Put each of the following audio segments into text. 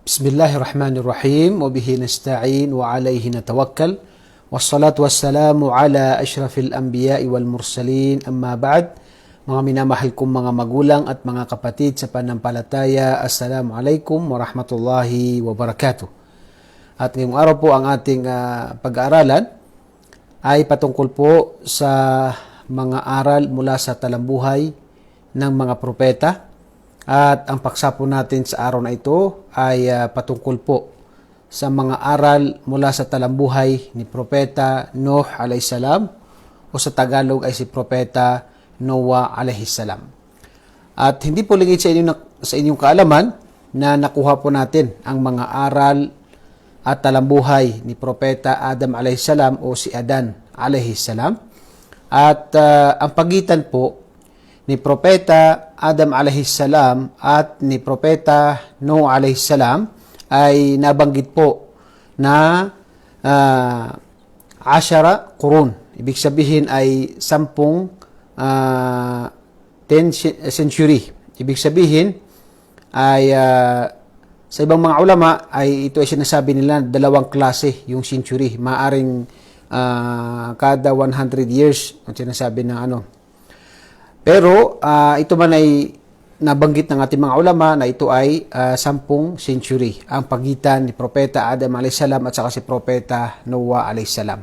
Bismillahirrahmanirrahim. Wabihi nasta'in wa alayhi natawakkal. Wassalatu wassalamu ala ashrafil anbiya'i wal mursalin. Amma ba'd. Mga minamahal kong mga magulang at mga kapatid sa panampalataya, Assalamualaikum warahmatullahi wabarakatuh. At ngayong araw po ang ating pag-aaralan ay patungkol po sa mga aral mula sa talambuhay ng mga propeta. At ang paksa po natin sa araw na ito ay patungkol po sa mga aral mula sa talambuhay ni Propeta Nuh alayhisalam o sa Tagalog ay si Propeta Noah alayhisalam. At hindi po lingid sa inyong kaalaman na nakuha po natin ang mga aral at talambuhay ni Propeta Adam alayhisalam o si Adan alayhisalam. At ang pagitan po ni Propeta Adam alayhisalam at ni Propeta Noah alayhisalam ay nabanggit po na 10 qurun. Ibig sabihin ay 10 century. Ibig sabihin ay sa ibang mga ulama ay ito ay sinasabi nila dalawang klase yung century. Maaring kada 100 years ang sinasabi ng ano. Pero ito man ay nabanggit ng ating mga ulama na ito ay 10 century ang pagitan ni Propeta Adam alayhisalam at saka si Propeta Noah alayhisalam.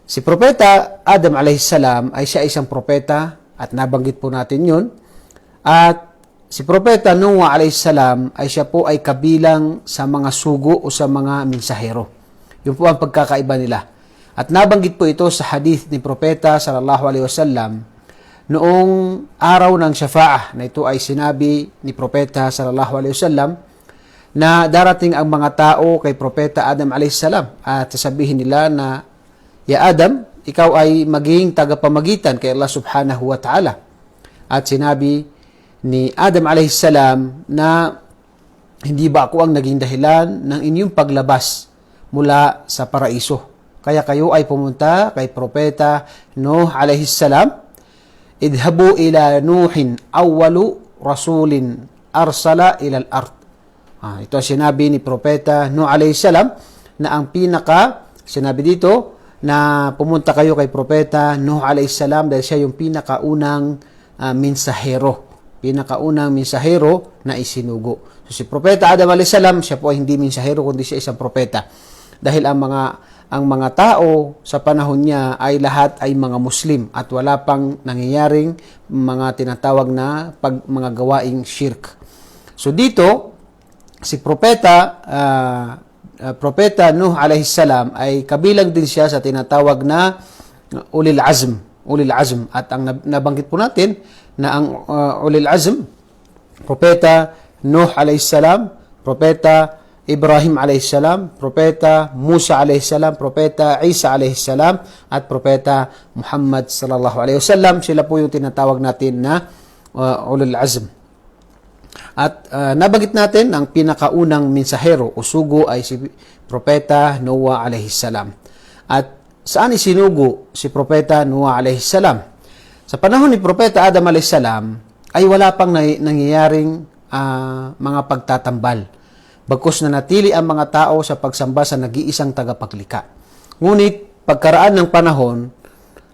Si Propeta Adam alayhisalam ay siya isang propeta at nabanggit po natin yun. At si Propeta Noah alayhisalam ay siya po ay kabilang sa mga sugo o sa mga mensahero. Yun po ang pagkakaiba nila. At nabanggit po ito sa hadith ni Propeta sallallahu alaihi wasallam noong araw ng Shafa'ah, na ito ay sinabi ni Propeta sallallahu alaihi wasallam na darating ang mga tao kay Propeta Adam alayhisalam at sasabihin nila na, Ya Adam, ikaw ay maging tagapamagitan kay Allah subhanahu wa ta'ala. At sinabi ni Adam alayhisalam na, hindi ba ako ang naging dahilan ng inyong paglabas mula sa paraiso? Kaya kayo ay pumunta kay Propeta Nuh alayhisalam. Idhabu ila Nuhin awwalu rasulin arsala ila al-ard. Ito sinabi ni Propeta Nuh alayhisalam na ang sinabi dito na pumunta kayo kay Propeta Nuh alayhisalam dahil siya yung pinakaunang mensahero na isinugo. So si Propeta Adam alayhisalam, siya po ay hindi mensahero kundi siya isang propeta. Dahil ang mga tao sa panahon niya ay lahat ay mga Muslim at wala pang nangyayaring mga tinatawag na mga gawaing shirk. So dito, si Propeta Nuh alayhisalam ay kabilang din siya sa tinatawag na ulil azm. At ang nabanggit po natin na ang ulil azm, Propeta Nuh alayhisalam, Propeta Ibrahim alayhisalam, Propeta Musa alayhisalam, Propeta Isa alayhisalam, at Propeta Muhammad sallallahu alayhi wasallam. Sila po yung tinatawag natin na ulul azm. At nabanggit natin ang pinakaunang mensahero o sugo ay si Propeta Noah alayhisalam. At saan isinugo si Propeta Noah alayhisalam? Sa panahon ni Propeta Adam alayhisalam ay wala pang nangyayaring mga pagtatambal. Bagkus na natili ang mga tao sa pagsamba sa nag-iisang tagapaglikha. Ngunit pagkaraan ng panahon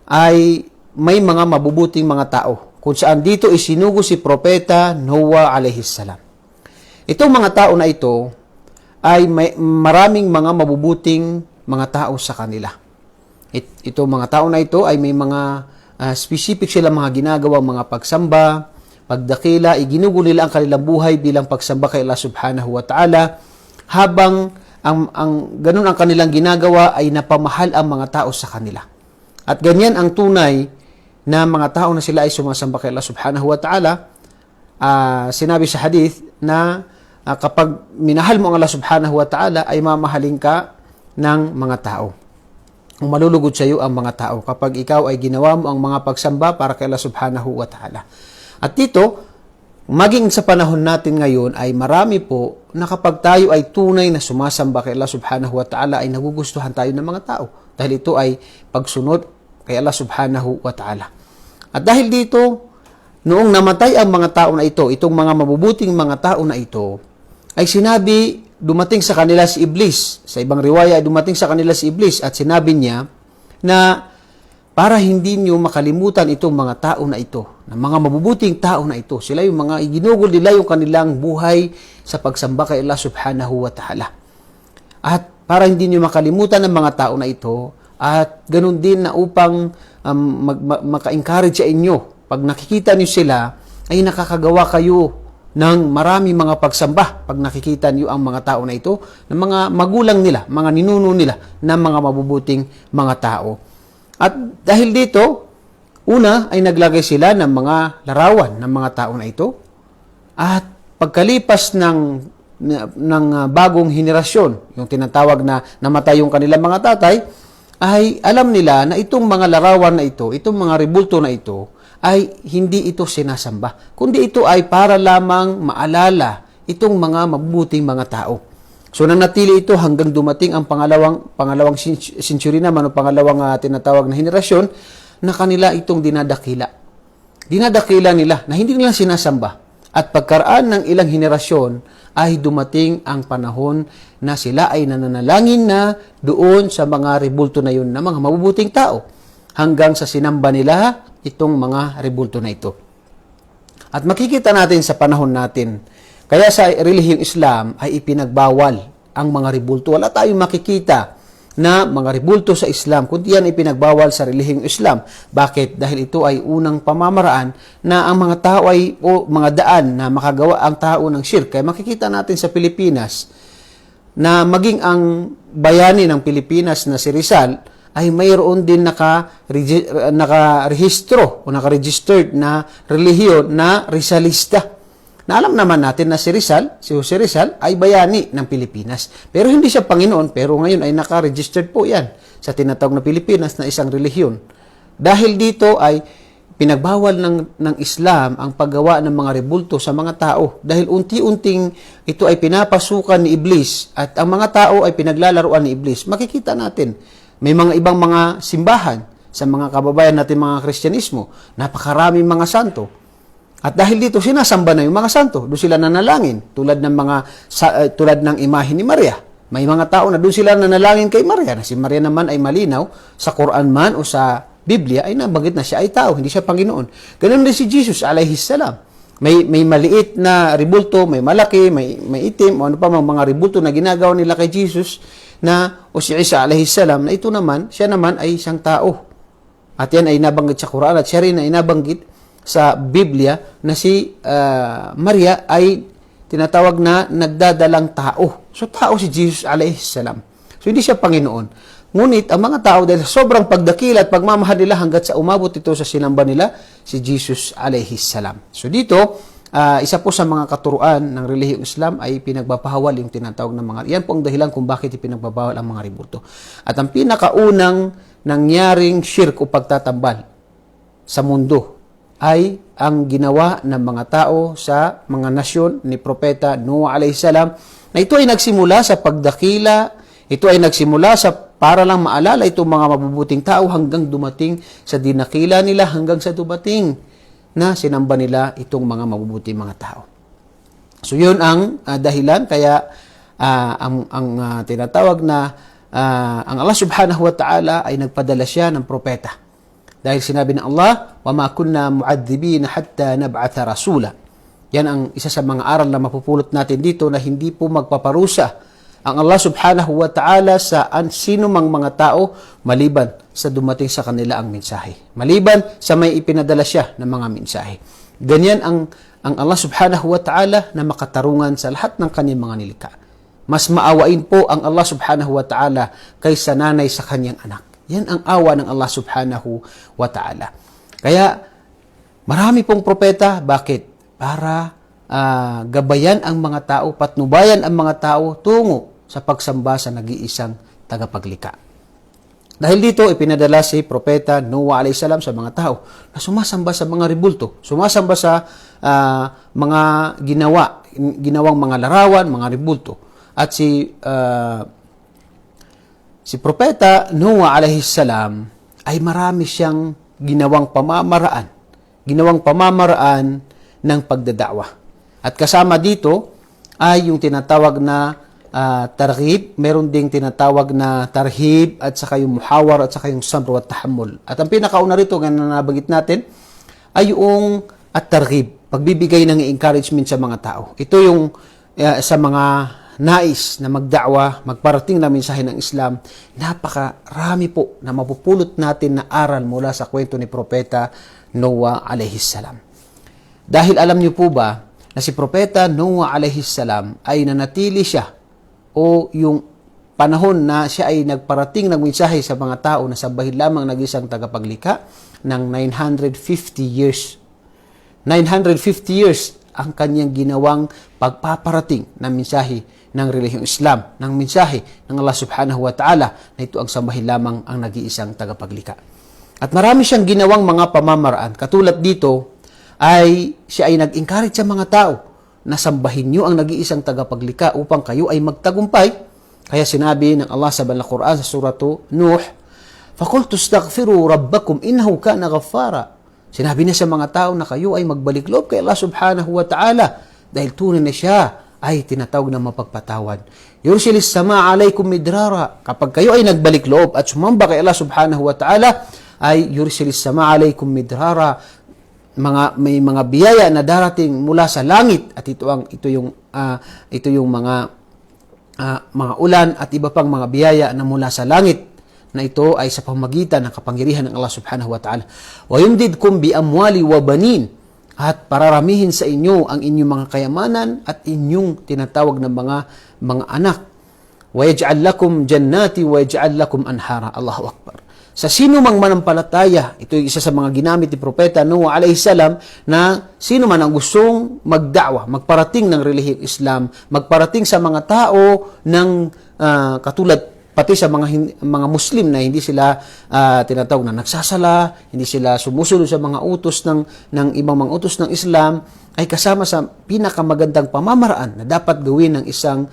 ay may mga mabubuting mga tao kung saan dito isinugo si Propeta Noah alayhisalam. Itong mga tao na ito ay maraming mga mabubuting mga tao sa kanila. Itong mga tao na ito ay may mga specific sila mga ginagawang mga pagsamba, pagdakila, iginugo nila ang kanilang buhay bilang pagsamba kay Allah subhanahu wa ta'ala, habang ganun ang kanilang ginagawa ay napamahal ang mga tao sa kanila. At ganyan ang tunay na mga tao na sila ay sumasamba kay Allah subhanahu wa ta'ala. Sinabi sa hadith na kapag minahal mo ang Allah subhanahu wa ta'ala ay mamahalin ka ng mga tao. Kung malulugod sa iyo ang mga tao kapag ikaw ay ginawa mo ang mga pagsamba para kay Allah subhanahu wa ta'ala. At dito, maging sa panahon natin ngayon ay marami po na kapag tayo ay tunay na sumasamba kay Allah subhanahu wa ta'ala ay nagugustuhan tayo ng mga tao. Dahil ito ay pagsunod kay Allah subhanahu wa ta'ala. At dahil dito, noong namatay ang mga tao na ito, itong mga mabubuting mga tao na ito, ay sinabi, dumating sa kanila si Iblis. Sa ibang riwaya, dumating sa kanila si Iblis at sinabi niya na para hindi niyo makalimutan itong mga tao na ito, ng mga mabubuting tao na ito. Sila yung mga iginugol nila yung kanilang buhay sa pagsamba kay Allah subhanahu wa ta'ala. At para hindi niyo makalimutan ng mga tao na ito, at ganun din na upang maka-encourage sa inyo, pag nakikita niyo sila, ay nakakagawa kayo ng marami mga pagsamba pag nakikita niyo ang mga tao na ito, ng mga magulang nila, mga ninuno nila, ng mga mabubuting mga tao. At dahil dito, una ay naglagay sila ng mga larawan ng mga tao na ito. At pagkalipas ng bagong henerasyon, yung tinatawag na namatay yung kanilang mga tatay, ay alam nila na itong mga larawan na ito, itong mga rebulto na ito, ay hindi ito sinasamba. Kundi ito ay para lamang maalala itong mga mabubuting mga tao. So nanatili ito hanggang dumating ang pangalawang century naman o pangalawang tinatawag na henerasyon na kanila itong dinadakila. Dinadakila nila na hindi nila sinasamba. At pagkaraan ng ilang henerasyon ay dumating ang panahon na sila ay nananalangin na doon sa mga rebulto na yun na mga mabubuting tao hanggang sa sinamba nila itong mga rebulto na ito. At makikita natin sa panahon natin, kaya sa relihiyong Islam ay ipinagbawal ang mga rebulto. Wala tayong makikita na mga rebulto sa Islam, kundi yan ipinagbawal sa relihiyong Islam. Bakit? Dahil ito ay unang pamamaraan na ang mga tao ay, o mga daan na makagawa ang tao ng shirk. Kaya makikita natin sa Pilipinas na maging ang bayani ng Pilipinas na si Rizal ay mayroon din nakarehistro o nakaregistered na relihiyon na Rizalista. Na alam naman natin na si Jose Rizal ay bayani ng Pilipinas. Pero hindi siya Panginoon, pero ngayon ay naka-registered po yan sa tinatawag na Pilipinas na isang relihiyon. Dahil dito ay pinagbawal ng Islam ang paggawa ng mga rebulto sa mga tao. Dahil unti-unting ito ay pinapasukan ni Iblis at ang mga tao ay pinaglalaruan ni Iblis. Makikita natin, may mga ibang mga simbahan sa mga kababayan natin mga Kristyanismo, napakaraming mga santo. At dahil dito, sinasamba na yung mga santo. Doon sila nanalangin. Tulad ng imahe ni Maria. May mga tao na doon sila nanalangin kay Maria. Na si Maria naman ay malinaw sa Quran man o sa Biblia ay nabanggit na siya ay tao, hindi siya Panginoon. Ganun din si Jesus alayhis salam. May maliit na rebulto, may malaki, may itim, o ano pa mga rebulto na ginagawa nila kay Jesus na o si Isa alayhis salam na ito naman, siya naman ay isang tao. At yan ay nabanggit sa Quran at siya rin ay nabanggit sa Biblia na si Maria ay tinatawag na nagdadalang tao. So, tao si Jesus alayhis salam. So, hindi siya Panginoon. Ngunit, ang mga tao dahil sobrang pagdakila at pagmamahal nila hanggat sa umabot ito sa sinamba nila, si Jesus alayhis salam. So, dito, isa po sa mga katuruan ng relihiyong Islam ay pinagbabawal yung tinatawag ng mga, yan po ang dahilan kung bakit ipinagbabawal ang mga rebulto. At ang pinakaunang nangyaring shirk o pagtatambal sa mundo ay ang ginawa ng mga tao sa mga nasyon ni Propeta Noah alayhis salam, na ito ay nagsimula sa pagdakila, ito ay nagsimula sa para lang maalala itong mga mabubuting tao hanggang dumating sa dinakila nila, hanggang sa dumating na sinamba nila itong mga mabubuting mga tao. So yun ang dahilan, kaya ang tinatawag na ang Allah subhanahu wa ta'ala ay nagpadala siya ng propeta. Dahil sinabi ng Allah, وَمَا كُنَّا مُعَذِّبِينَ حَتَّى نَبْعَثَ رَسُولًا. Yan ang isa sa mga aral na mapupulot natin dito, na hindi po magpaparusa ang Allah subhanahu wa ta'ala sa sino mang mga tao maliban sa dumating sa kanila ang mensahe. Maliban sa may ipinadala siya ng mga mensahe. Ganyan ang Allah subhanahu wa ta'ala na makatarungan sa lahat ng kanyang mga nilikha. Mas maawain po ang Allah subhanahu wa ta'ala kaysa nanay sa kanyang anak. Yan ang awa ng Allah subhanahu wa ta'ala. Kaya, marami pong propeta. Bakit? Para gabayan ang mga tao, patnubayan ang mga tao tungo sa pagsamba sa nag-iisang tagapaglikha. Dahil dito, ipinadala si Propeta Noah alayhis salam sa mga tao na sumasamba sa mga rebulto, sumasamba sa mga ginawang mga larawan, mga rebulto. At si Propeta Noah alayhis salam ay marami siyang ginawang pamamaraan ng pagdadakwa. At kasama dito ay yung tinatawag na targhib, meron ding tinatawag na tarhib, at saka yung muhawar, at saka yung sabr at tahammul. At ang pinakauna rito, nga na nabanggit natin, ay yung at-targhib, pagbibigay ng encouragement sa mga tao. Ito yung sa mga nais na magda'wa, magparating na mensahe ng Islam, napakarami po na mapupulot natin na aral mula sa kwento ni Propeta Noah alayhis salam. Dahil alam niyo po ba na si Propeta Noah alayhis salam ay nanatili siya, o yung panahon na siya ay nagparating ng mensahe sa mga tao na sambahin lamang nag-isang tagapaglikha, ng 950 years. 950 years ang kanyang ginawang pagpaparating ng mensahe ng relihiyong Islam, ng mensahe ng Allah subhanahu wa ta'ala, na ito ang sambahin lamang ang nag-iisang tagapaglikha. At marami siyang ginawang mga pamamaraan. Katulad dito, ay siya ay nag-encourage sa mga tao na sambahin niyo ang nag-iisang tagapaglikha upang kayo ay magtagumpay. Kaya sinabi ng Allah sa Banal Quran sa suratu Nuh, فَقُلْتُ اسْتَغْفِرُوا رَبَّكُمْ إِنَّهُ كَانَ غَفَّارًا. Sinabi niya sa mga tao na kayo ay magbalik loob kay Allah subhanahu wa ta'ala, dahil tunay na siya ay tinatawag na mapagpatawad. Yursilis sama alaykum midrara. Kapag kayo ay nagbalik loob at sumamba kay Allah subhanahu wa ta'ala, ay yursilis sama alaykum midrara. May mga biyaya na darating mula sa langit, at ito yung mga ulan at iba pang mga biyaya na mula sa langit, na ito ay sa pamagitan ng kapangyarihan ng Allah subhanahu wa ta'ala. Wa yumdidkum bi amwali wa banin, at pararamihin sa inyo ang inyong mga kayamanan at inyong tinatawag na mga anak. Wa yaj'al lakum jannati wa yaj'al lakum anhara. Allahu Akbar. Sa sino mang manampalataya, ito yung isa sa mga ginamit ni Propeta Noah alayhis salam, na sino man ang gustong magda'wa, magparating ng relihiyong Islam, magparating sa mga tao ng katulad pati sa mga Muslim na hindi sila tinatawag na nagsasala, hindi sila sumusunod sa mga utos ng ibang mga utos ng Islam, ay kasama sa pinakamagandang pamamaraan na dapat gawin ng isang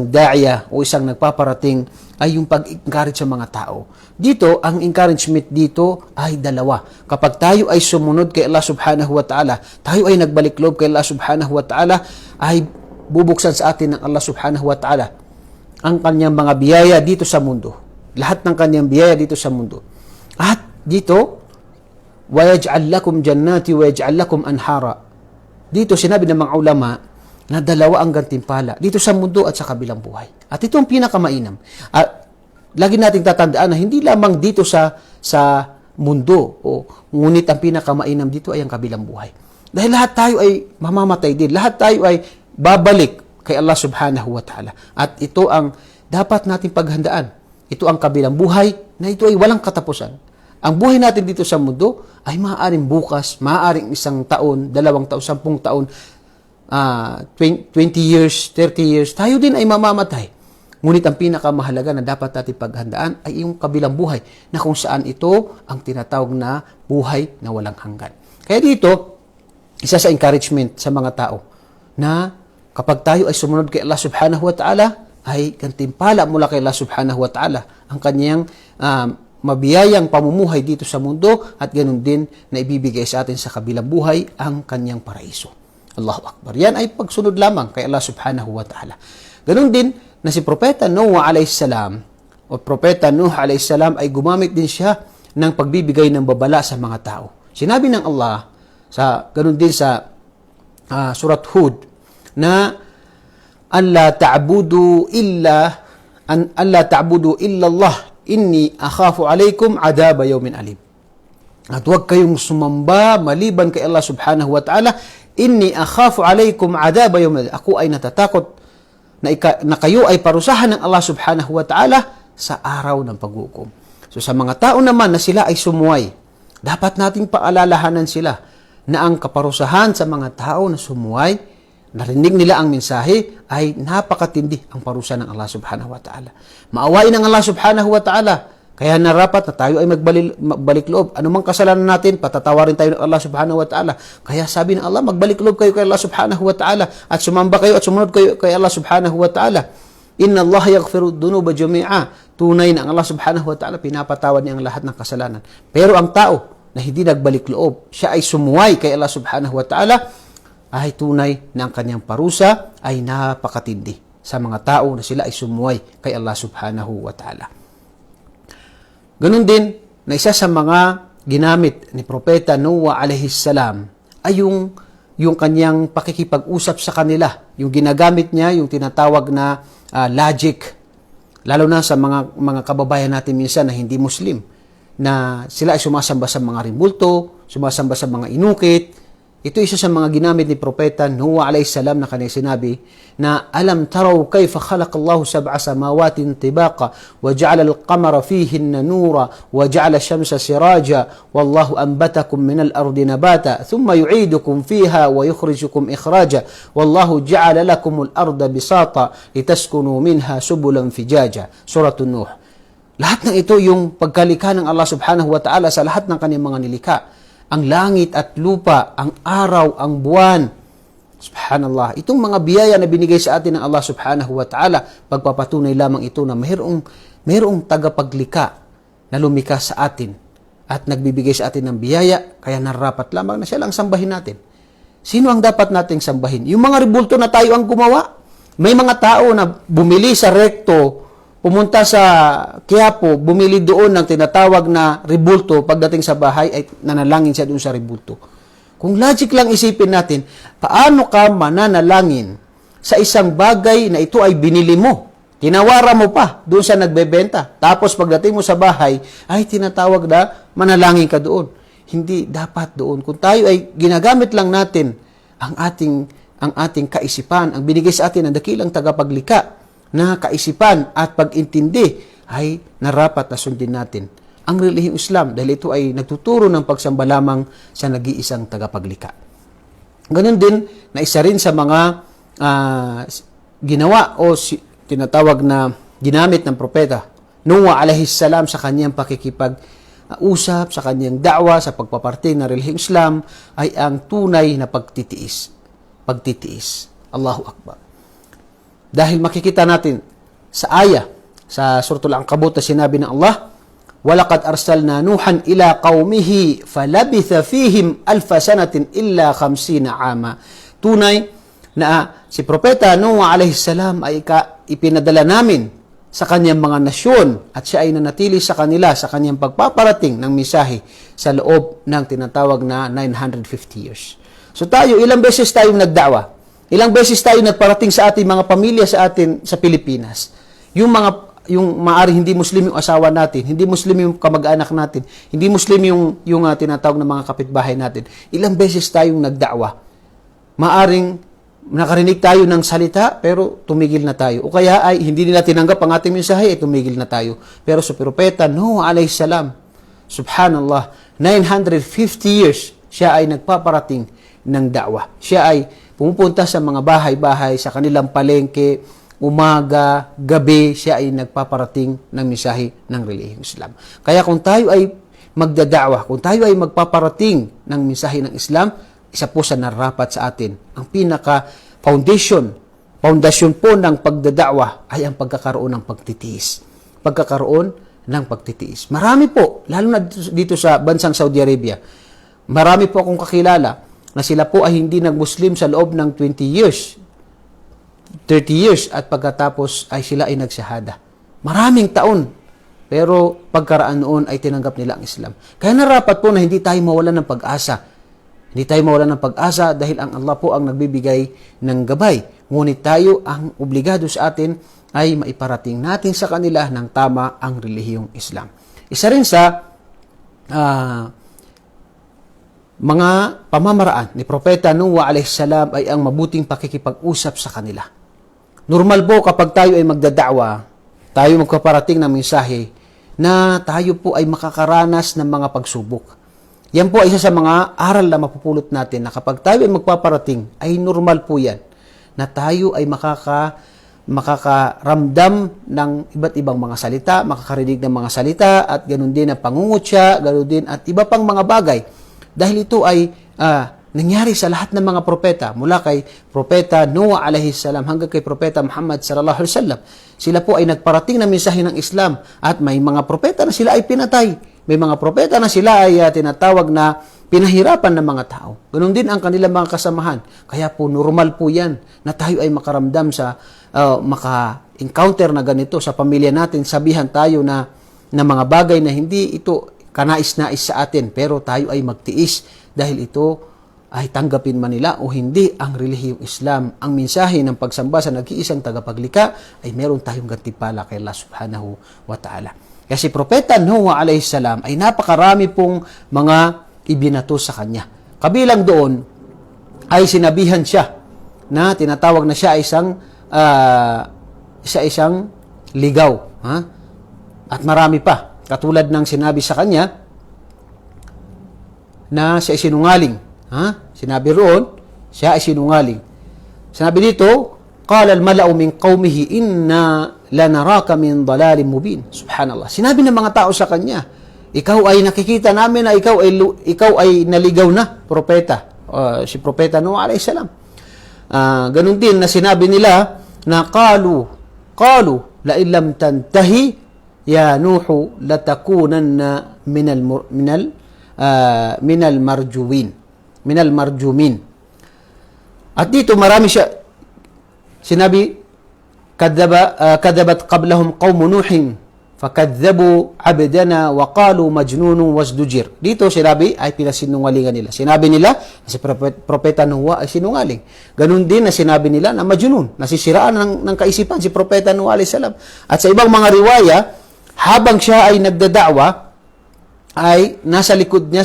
da'ya o isang nagpaparating, ay yung pag-encourage sa mga tao. Dito, ang encouragement dito ay dalawa. Kapag tayo ay sumunod kay Allah subhanahu wa ta'ala, tayo ay nagbalik loob kay Allah subhanahu wa ta'ala, ay bubuksan sa atin ng Allah subhanahu wa ta'ala ang kanyang mga biyaya dito sa mundo. Lahat ng kanyang biyaya dito sa mundo. At dito, وَيَجْعَلْ لَكُمْ جَنَّاتِ وَيَجْعَلْ لَكُمْ أَنْهَارًا. Dito, sinabi ng mga ulama na dalawa ang gantimpala dito sa mundo at sa kabilang buhay. At ito ang pinakamainam. At lagi nating tatandaan na hindi lamang dito sa mundo, ngunit ang pinakamainam dito ay ang kabilang buhay. Dahil lahat tayo ay mamamatay din. Lahat tayo ay babalik kay Allah subhanahu wa ta'ala. At ito ang dapat nating paghandaan. Ito ang kabilang buhay na ito ay walang katapusan. Ang buhay natin dito sa mundo ay maaaring bukas, maaaring 1 taon, 2 taon, 10 taon, 20 years, 30 years, tayo din ay mamamatay. Ngunit ang pinakamahalaga na dapat natin paghandaan ay yung kabilang buhay, na kung saan ito ang tinatawag na buhay na walang hanggan. Kaya dito, isa sa encouragement sa mga tao na kapag tayo ay sumunod kay Allah subhanahu wa ta'ala, ay gantimpala mula kay Allah subhanahu wa ta'ala ang kanyang mabiyayang pamumuhay dito sa mundo, at ganun din na ibibigay sa atin sa kabilang buhay ang kanyang paraiso. Allahu Akbar. Yan ay pagsunod lamang kay Allah subhanahu wa ta'ala. Ganun din na si Propeta Noah alayhis salam o Propeta Nuh alayhis salam ay gumamit din siya ng pagbibigay ng babala sa mga tao. Sinabi ng Allah, ganun din sa Surat Hud, na alla ta'budu illa Allah, inni akhafu alaykum adaba yawmin alim. At huwag kayong sumamba maliban kay Allah subhanahu wa ta'ala, inni akhafu alaykum adaba yawmin alim. Ako ay natatakot na kayo ay parusahan ng Allah subhanahu wa ta'ala sa araw ng paghukom. So sa mga tao naman na sila ay sumuway, dapat nating paalalahanan sila na ang kaparusahan sa mga tao na sumuway, narinig nila ang mensahe, ay napakatindi ang parusa ng Allah subhanahu wa ta'ala. Maawain ng Allah subhanahu wa ta'ala. Kaya narapat na tayo ay magbalik loob. Anumang kasalanan natin, patatawarin tayo ng Allah subhanahu wa ta'ala. Kaya sabi ng Allah, magbalik loob kayo kay Allah subhanahu wa ta'ala at sumamba kayo at sumunod kayo kay Allah subhanahu wa ta'ala. Inna Allah yaghfiru dhunuba jami'a. Tunay na ang Allah subhanahu wa ta'ala, pinapatawad niya ang lahat ng kasalanan. Pero ang tao na hindi nagbalik loob, siya ay sumuway kay Allah subhanahu wa ta'ala, ay tunay na ang kanyang parusa ay napakatindi sa mga tao na sila ay sumuway kay Allah subhanahu wa ta'ala. Ganun din na isa sa mga ginamit ni Propeta Noah alayhi salam ay yung kanyang pakikipag-usap sa kanila. Yung ginagamit niya, yung tinatawag na logic. Lalo na sa mga kababayan natin minsan na hindi Muslim, na sila ay sumasamba sa mga rimulto, sumasamba sa mga inukit. Ito isa sa mga ginamit ni Propeta Noah alayhi salam na kanyang sinabi na alam taraw kayfa khalaqallahu sab'a samawatin tibaqa wa ja'ala al-qamara fihinna nura wa ja'ala ash-shamsa siraja wallahu anbatakum minal ardi nabata thumma yu'idukum fiha wa yukhrijukum ikhraja wallahu ja'ala lakumul arda bisata litaskunu minha subulan fijaja. Surah Nuh. Lahat ng ito yung pagkalikha ng Allah subhanahu wa ta'ala sa lahat ng kanyang mga nilikha. Ang langit at lupa, ang araw, ang buwan. Subhanallah. Itong mga biyaya na binigay sa atin ng Allah subhanahu wa ta'ala, pagpapatunay lamang ito na mayroong tagapaglikha na lumikha sa atin at nagbibigay sa atin ng biyaya, kaya narapat lamang na siya lang sambahin natin. Sino ang dapat nating sambahin? Yung mga rebulto na tayo ang gumawa? May mga tao na bumili sa rekto, pumunta sa Quiapo, bumili doon ng tinatawag na rebulto, pagdating sa bahay ay nanalangin siya doon sa rebulto. Kung logic lang isipin natin, paano ka mananalangin sa isang bagay na ito ay binili mo? Tinawara mo pa doon sa nagbebenta. Tapos pagdating mo sa bahay, ay tinatawag na manalangin ka doon. Hindi dapat doon. Kung tayo ay ginagamit lang natin ang ating kaisipan, ang binigay sa atin ng dakilang tagapaglikha, na kaisipan at pag-intindi ay narapat na sundin natin ang relihiyong Islam dahil ito ay nagtuturo ng pagsamba lamang sa nag-iisang tagapaglikha. Ganun din na isa rin sa mga ginawa o tinatawag na ginamit ng propeta Noah alayhi salam sa kanyang pakikipag-usap, sa kanyang da'wa, sa pagpaparte ng relihiyong Islam ay ang tunay na pagtitiis. Pagtitiis. Allahu Akbar. Dahil makikita natin sa aya, sa Suratul Ankabut na sinabi ng Allah, وَلَقَدْ أَرْسَلْنَا نُوحًا إِلَىٰ قَوْمِهِ فَلَبِثَ فِيهِمْ أَلْفَ سَنَةٍ إِلَّا 50 عَامًا. Tunay na si Propeta Noah alayhi salam ay ipinadala namin sa kanyang mga nasyon at siya ay nanatili sa kanila sa kanyang pagpaparating ng misahe sa loob ng tinatawag na 950 years. So tayo, ilang beses tayong nagdawa? Ilang beses tayo nagparating sa ating mga pamilya sa atin sa Pilipinas. Yung maaring hindi Muslim yung asawa natin, hindi Muslim yung kamag-anak natin, hindi Muslim yung tinatawag na mga kapitbahay natin. Ilang beses tayong nagda'wa. Maaring nakarinig tayo ng salita pero tumigil na tayo. O kaya ay hindi nila tinanggap ang ating mensahe ay tumigil na tayo. Pero sa Propeta Noah alayhi salam, subhanallah, 950 years siya ay nagpaparating ng da'wa. Siya ay pumupunta sa mga bahay-bahay, sa kanilang palengke, umaga, gabi, siya ay nagpaparating ng mensahe ng relihiyong Islam. Kaya kung tayo ay magdada'wa, kung tayo ay magpaparating ng mensahe ng Islam, isa po sa narapat sa atin. Ang pinaka-foundation po ng pagdada'wa ay ang pagkakaroon ng pagtitiis. Pagkakaroon ng pagtitiis. Marami po, lalo na dito sa bansang Saudi Arabia, marami po akong kakilala na sila po ay hindi nag-Muslim sa loob ng 20 years, 30 years, at pagkatapos ay sila ay nagsahada. Maraming taon, pero pagkaraan noon ay tinanggap nila ang Islam. Kaya narapat po na hindi tayo mawalan ng pag-asa. Hindi tayo mawalan ng pag-asa dahil ang Allah po ang nagbibigay ng gabay. Ngunit tayo, ang obligado sa atin ay maiparating natin sa kanila ng tama ang relihiyong Islam. Isa rin sa mga pamamaraan ni Propeta Noah alayhi salam ay ang mabuting pakikipag-usap sa kanila. Normal po kapag tayo ay magdada'wa, tayo magpaparating ng mensahe na tayo po ay makakaranas ng mga pagsubok. Yan po ay isa sa mga aral na mapupulot natin na kapag tayo ay magpaparating, ay normal po yan na tayo ay makakaramdam ng iba't ibang mga salita, makakarinig ng mga salita, at ganoon din ang pangungutya, ganoon din at iba pang mga bagay. Dahil ito ay nangyari sa lahat ng mga propeta, mula kay Propeta Noah alayhi salam hanggang kay Propeta Muhammad sallallahu alaihi wasallam. Sila po ay nagparating ng mensahe ng Islam at may mga propeta na sila ay pinatay may mga propeta na sila ay tinatawag na pinahirapan ng mga tao. Ganon din ang kanilang mga kasamahan. Kaya po normal po yan na tayo ay makaramdam sa maka-encounter na ganito sa pamilya natin. Sabihan tayo na mga bagay na hindi ito kanais-nais sa atin, pero tayo ay magtiis dahil ito ay tanggapin man nila o hindi ang relihiyong Islam. Ang mensahe ng pagsamba sa nag-iisang tagapaglikha ay meron tayong gantimpala kay Allah subhanahu wa ta'ala. Kasi Propeta Noah alayhi salam ay napakarami pong mga ibinato sa kanya. Kabilang doon ay sinabihan siya na tinatawag na siya isang ligaw. Ha? At marami pa. Katulad ng sinabi sa kanya na siya ay sinungaling. Ha? Sinabi roon, siya ay sinungaling. Sinabi dito, qala al-mala'u min qawmihi inna lanaraka min dalalin mubin. Subhanallah. Sinabi ng mga tao sa kanya, ikaw ay nakikita namin na ikaw ay naligaw na propeta. Si Propeta Noah alayhi salam. Ganun din na sinabi nila na qalu la illam tantahi ya Nuhu latakunanna minal marjumin. At dito marami siya sinabi, kadabat qablahum qawmu Nuhin fakadzabu abdana wa qalu majnunun wasdujir. Dito sinabi ay pinasinungalingan nila. Sinabi nila si Propeta Noah ay sinungaling. Ganun din na sinabi nila na majnun, nasisiraan ng kaisipan si Propeta Noah alayhi salam. At sa ibang mga riwaya, habang siya ay nagdada'wa, ay nasa likod niya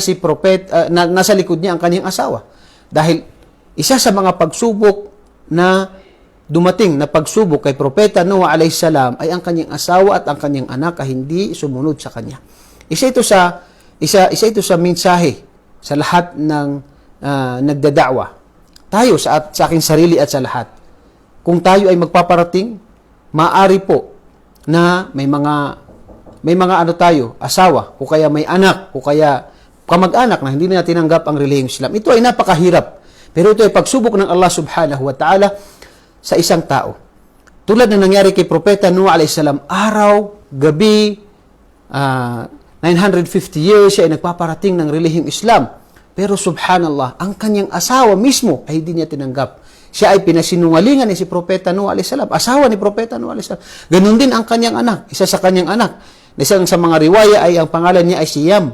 nasa likod niya ang kanyang asawa. Dahil isa sa mga pagsubok na dumating na pagsubok kay Propeta Noah alayhi salam ay ang kanyang asawa at ang kanyang anak ay hindi sumunod sa kanya. Isa ito sa mensahe sa lahat ng nagdada'wa. Tayo sa aking sarili at sa lahat. Kung tayo ay magpaparating, maaari po na may mga tayo, asawa, o kaya may anak, o kaya kamag-anak na hindi na tinanggap ang relihiyong Islam. Ito ay napakahirap. Pero ito ay pagsubok ng Allah subhanahu wa ta'ala sa isang tao. Tulad na nangyari kay Propeta Noah alayhi salam, araw, gabi, 950 years siya ay nagpaparating ng relihiyong Islam. Pero subhanallah, ang kanyang asawa mismo ay hindi niya tinanggap. Siya ay pinasinungalingan ni si Propeta Noah alayhi salam, asawa ni Propeta Noah alayhi salam. Ganun din ang kanyang anak, isa sa kanyang anak. Isang sa mga riwaya ay ang pangalan niya ay si Yam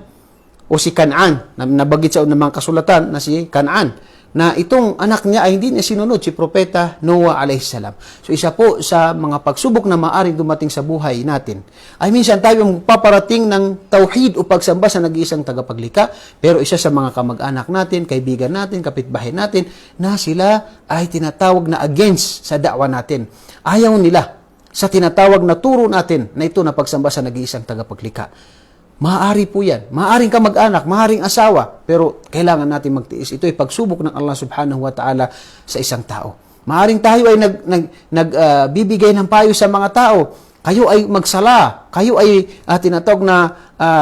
o si Kanaan, na nabagit sa unang mga kasulatan na si Kanaan, na itong anak niya ay hindi niya sinunod si Propeta Noah alayhi salam. So isa po sa mga pagsubok na maaaring dumating sa buhay natin ay minsan tayo magpaparating ng tauhid o pagsamba sa nag-iisang tagapaglikha, pero isa sa mga kamag-anak natin, kaibigan natin, kapitbahay natin, na sila ay tinatawag na against sa da'wa natin. Ayaw nila sa tinatawag na turo natin na ito na pagsamba sa nag-iisang tagapaglikha. Maaari po yan. Maaring kamag-anak, maaring asawa, pero kailangan natin magtiis. Ito ay pagsubok ng Allah subhanahu wa ta'ala sa isang tao. Maaring tayo ay nagbibigay ng payo sa mga tao. Kayo ay magsala. Kayo ay tinatawag na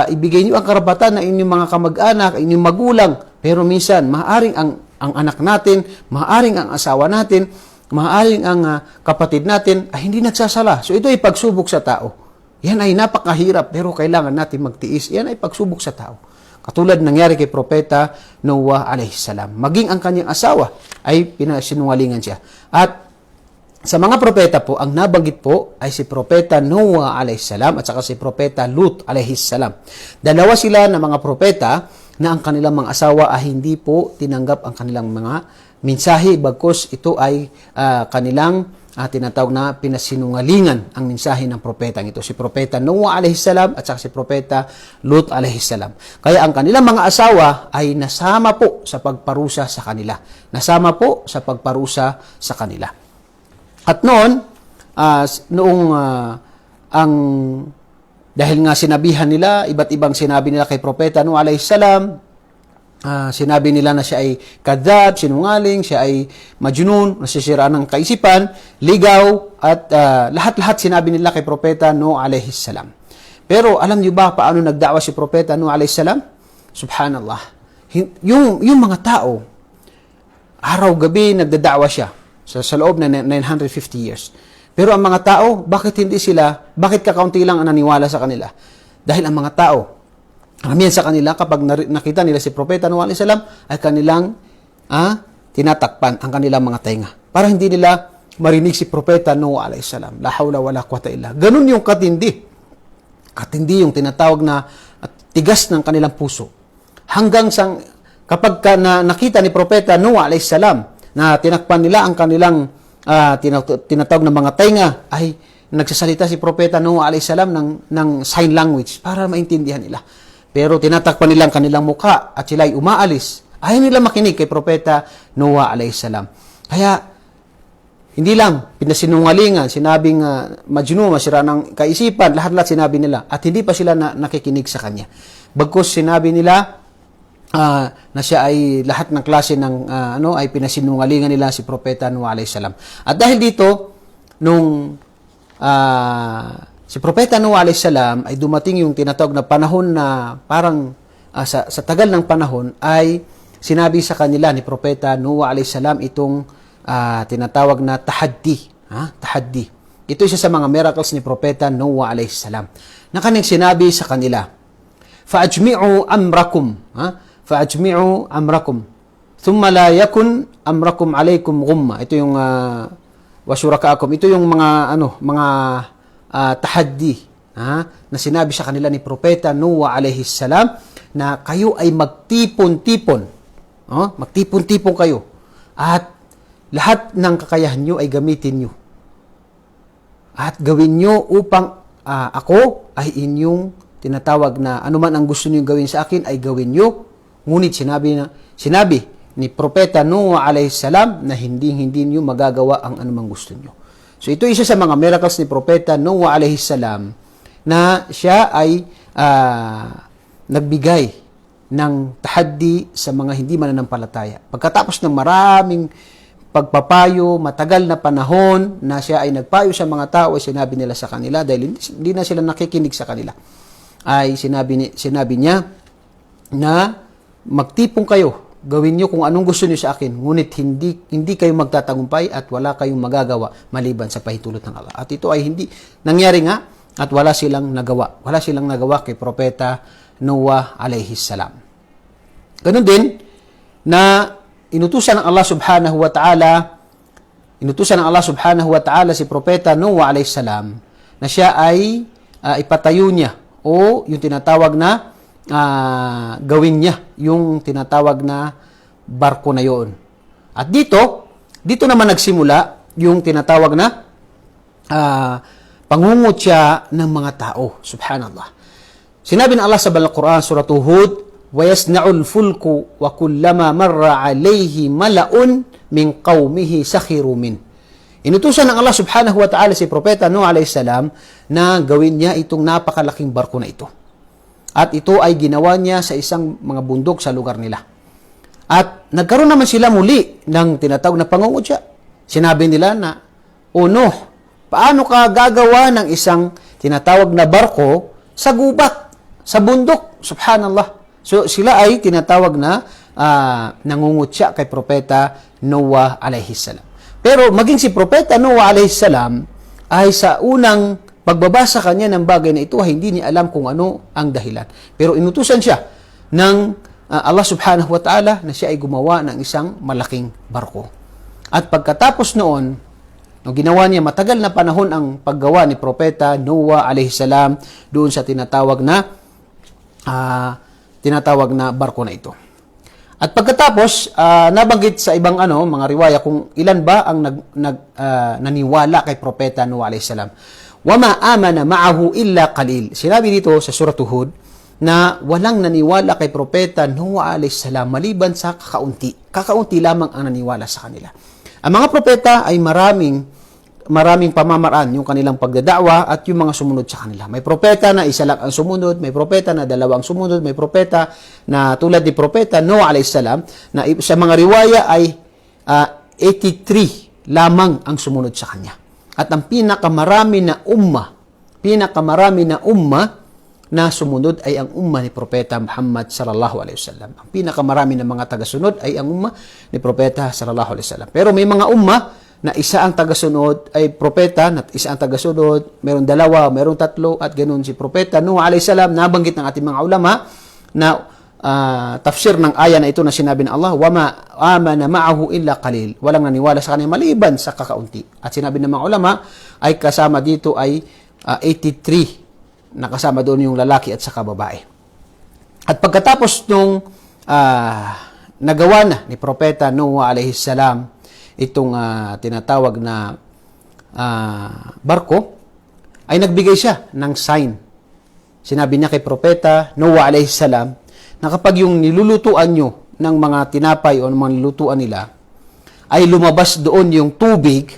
ibigay niyo ang karapatan ng inyong mga kamag-anak, inyong magulang. Pero minsan, maaring ang anak natin, maaring ang asawa natin, maaring ang kapatid natin ay hindi nagsasala. So ito ay pagsubok sa tao. Yan ay napakahirap pero kailangan natin magtiis. Yan ay pagsubok sa tao. Katulad nangyari kay Propeta Noah alayhi salam. Maging ang kanyang asawa ay pinasinungalingan siya. At sa mga propeta po, ang nabanggit po ay si Propeta Noah alayhi salam at saka si Propeta Lut alayhi salam. Dalawa sila na mga propeta na ang kanilang mga asawa ay hindi po tinanggap ang kanilang mga mensahe, bagkus ito ay kanilang tinatawag na pinasinungalingan ang mensahe ng propetang ito. Si Propeta Noah alayhi salam at saka si Propeta Lut alayhi salam. Kaya ang kanilang mga asawa ay nasama po sa pagparusa sa kanila. Nasama po sa pagparusa sa kanila. At dahil nga sinabihan nila, iba't ibang sinabi nila kay Propeta Noah alayhi salam, sinabi nila na siya ay kadhab, sinungaling, siya ay majnun, nasisiraan ng kaisipan, ligaw, at lahat-lahat sinabi nila kay Propeta Noah alayhi salam. Pero alam niyo ba paano nagda'wa si Propeta Noah alayhi salam? Subhanallah. Yung mga tao, araw-gabi nagdada'wa siya sa loob ng 950 years. Pero ang mga tao, bakit kakaunti lang ang naniwala sa kanila? Dahil ang mga tao Karamihan sa kanila, kapag nakita nila si Propeta Nuh alayhi salam, ay kanilang tinatakpan ang kanilang mga tainga. Para hindi nila marinig si Propeta Nuh alayhi salam. La hawla wala quwwata illa. Ganun yung katindi. Katindi yung tinatawag na tigas ng kanilang puso. Hanggang sa kapag nakita ni Propeta Nuh alayhi salam na tinakpan nila ang kanilang tinatawag na mga tainga, ay nagsasalita si Propeta Nuh alayhi salam ng sign language para maintindihan nila. Pero tinatakpan nila ang kanilang mukha at sila ay umaalis. Ayaw nila makinig kay Propeta Nuh alayhi salam. Kaya, hindi lang pinasinungalingan, sinabing majnun, masira ng kaisipan, lahat-lahat sinabi nila. At hindi pa sila nakikinig sa kanya. Bagkus sinabi nila na siya ay lahat ng klase ng ay pinasinungalingan nila si Propeta Nuh alayhi salam. At dahil dito, nung si Propeta Nuh alayhi salam ay dumating yung tinatawag na panahon na parang sa tagal ng panahon ay sinabi sa kanila ni Propeta Nuh alayhi salam itong tinatawag na tahaddi. Tahaddi. Ito isa sa mga miracles ni Propeta Nuh alayhi salam. Na kanyang sinabi sa kanila, "Fa'ajmi'u amrakum." "Fa'ajmi'u amrakum. Thumma la yakun amrakum alaykum ghumma." Ito yung wasurakaakum. Ito yung mga tahaddi na sinabi sa kanila ni Propeta Nuh alayhi salam na kayo ay magtipon-tipon. Magtipon-tipon kayo. At lahat ng kakayahan nyo ay gamitin nyo. At gawin nyo upang ako ay inyong tinatawag na anuman ang gusto nyo gawin sa akin ay gawin nyo. Ngunit sinabi ni Propeta Nuh alayhi salam na hindi nyo magagawa ang anumang gusto nyo. So ito isa sa mga miracles ni Propeta Nuh alayhi salam na siya ay nagbigay ng tahaddi sa mga hindi mananampalataya. Pagkatapos ng maraming pagpapayo, matagal na panahon na siya ay nagpayo sa mga tao, ay sinabi nila sa kanila, dahil hindi na sila nakikinig sa kanila, ay sinabi niya na magtipon kayo, gawin niyo kung anong gusto niyo sa akin, ngunit hindi kayo magtatagumpay at wala kayong magagawa maliban sa pahintulot ng Allah. At ito ay hindi nangyari nga at wala silang nagawa. Wala silang nagawa kay Propeta Nuh alayhi salam. Ganun din na inutusan ng Allah subhanahu wa ta'ala si Propeta Nuh alayhi salam na siya ay ipatayo niya o yung tinatawag na gawin niya yung tinatawag na barko na yon. At dito naman nagsimula yung tinatawag na pangungutya ng mga tao. Subhanallah. Sinabi ng Allah sa Al-Quran, Surah Hud, وَيَسْنَعُ الْفُلْكُ وَكُلَّمَا مَرَّ عَلَيْهِ مَلَأٌ مِنْ قَوْمِهِ سَخِرُوا مِنْهُ. Inutusan ng Allah subhanahu wa ta'ala si Propeta Nuh alayhi salam na gawin niya itong napakalaking barko na ito. At ito ay ginawa niya sa isang mga bundok sa lugar nila. At nagkaroon naman sila muli ng tinatawag na pangungutya. Sinabi nila na, "O Nuh, paano ka gagawa ng isang tinatawag na barko sa gubat, sa bundok?" Subhanallah. So sila ay tinatawag na nangungutya kay Propeta Noah alayhi salam. Pero maging si Propeta Noah alayhi salam ay sa unang pagbabasa kanya ng bagay na ito, hindi niya alam kung ano ang dahilan. Pero inutusan siya ng Allah subhanahu wa ta'ala na siya ay gumawa ng isang malaking barko. At pagkatapos noon, nung ginawa niya, matagal na panahon ang paggawa ni Propeta Noah alayhi salam doon sa tinatawag na barko na ito. At pagkatapos, nabanggit sa ibang mga riwaya kung ilan ba ang naniwala kay Propeta Noah alayhi salam. وَمَا آمَنَ مَعَهُ إِلَّا قَلِيلٌ. Sinabi dito sa Surah Hud na walang naniwala kay Propeta Noah alayhi salam maliban sa kakaunti. Kakaunti lamang ang naniwala sa kanila. Ang mga propeta ay maraming pamamaraan yung kanilang pagdadakwa at yung mga sumunod sa kanila. May propeta na isa lang ang sumunod, may propeta na dalawang sumunod, may propeta na tulad ni Propeta Noah alayhi salam na sa mga riwaya ay 83 lamang ang sumunod sa kanya. At ang pinakamarami na umma na sumunod ay ang umma ni Propeta Muhammad sallallahu alaihi wasallam. Ang pinakamarami ng mga tagasunod ay ang umma ni Propeta sallallahu alaihi wasallam. Pero may mga umma na isa ang tagasunod ay propeta, at isa ang tagasunod, mayroong dalawa, mayroong tatlo, at ganoon si Propeta Nuh alayhi salam, nabanggit ng ating mga ulama, na tafsir ng aya na ito na sinabi ng Allah, wama amana ma'ahu illa qalil. Walang naniwala sa kanya maliban sa kakaunti. At sinabi ng mga ulama ay kasama dito ay 83, nakasama doon yung lalaki at saka babae. At pagkatapos nung nagawa na ni Propeta Noah alayhi salam itong tinatawag na barko, ay nagbigay siya ng sign. Sinabi niya kay Propeta Noah alayhi salam na kapag yung nilulutuan nyo ng mga tinapay o ng mga nilulutuan nila ay lumabas doon yung tubig,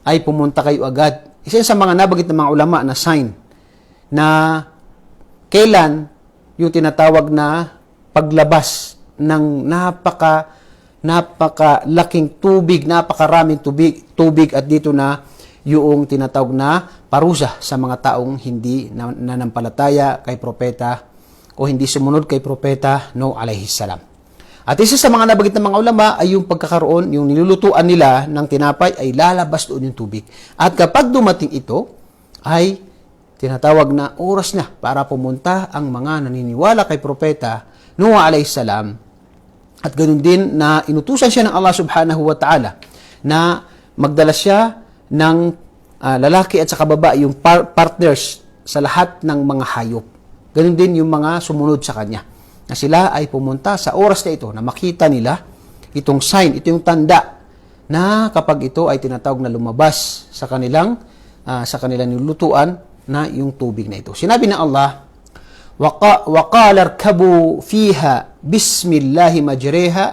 ay pumunta kayo agad. Isa sa mga nabanggit ng mga ulama na sign na kailan yung tinatawag na paglabas ng napakalaking tubig, napakaraming tubig at dito na yung tinatawag na parusa sa mga taong hindi nanampalataya kay propeta o hindi sumunod kay propeta Noah alayhi salam. At isa sa mga nabanggit ng mga ulama ay yung pagkakaroon, yung nilulutuan nila ng tinapay ay lalabas doon yung tubig. At kapag dumating ito, ay tinatawag na oras na para pumunta ang mga naniniwala kay propeta Noah alayhi salam. At ganoon din na inutusan siya ng Allah subhanahu wa ta'ala na magdala siya ng lalaki at saka babae, yung partners sa lahat ng mga hayop. Ganoon din yung mga sumunod sa kanya. Na sila ay pumunta sa oras na ito na makita nila itong sign, ito yung tanda na kapag ito ay tinatawag na lumabas sa kanilang nilulutuan na yung tubig na ito. Sinabi ng Allah, وَقَالَ ارْكَبُوا فِيهَا بِسْمِ اللَّهِ مَجْرِيهَا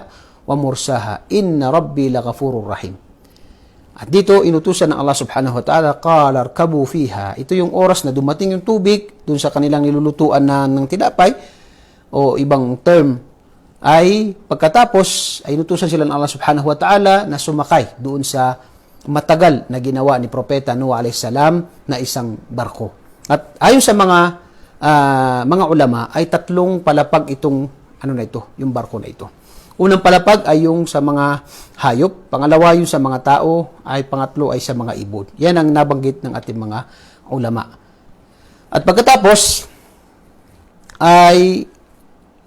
وَمُرْسَاهَا إِنَّ رَبِّي لَغَفُورٌ رَحِيمٌ. At dito, inutusan ng Allah subhanahu wa ta'ala, قَالَ ارْكَبُوا فِيهَا. Ito yung oras na dumating yung tubig dun sa kanilang nilulutuan ng tinapay, o ibang term, ay pagkatapos, ay inutusan sila ng Allah subhanahu wa ta'ala na sumakay doon sa matagal na ginawa ni Propeta Noah alayhi salam na isang barko. At ayon sa mga ulama ay tatlong palapag itong yung barko na ito. Unang palapag ay yung sa mga hayop, pangalawa yung sa mga tao, ay pangatlo ay sa mga ibon. Yan ang nabanggit ng ating mga ulama. At pagkatapos ay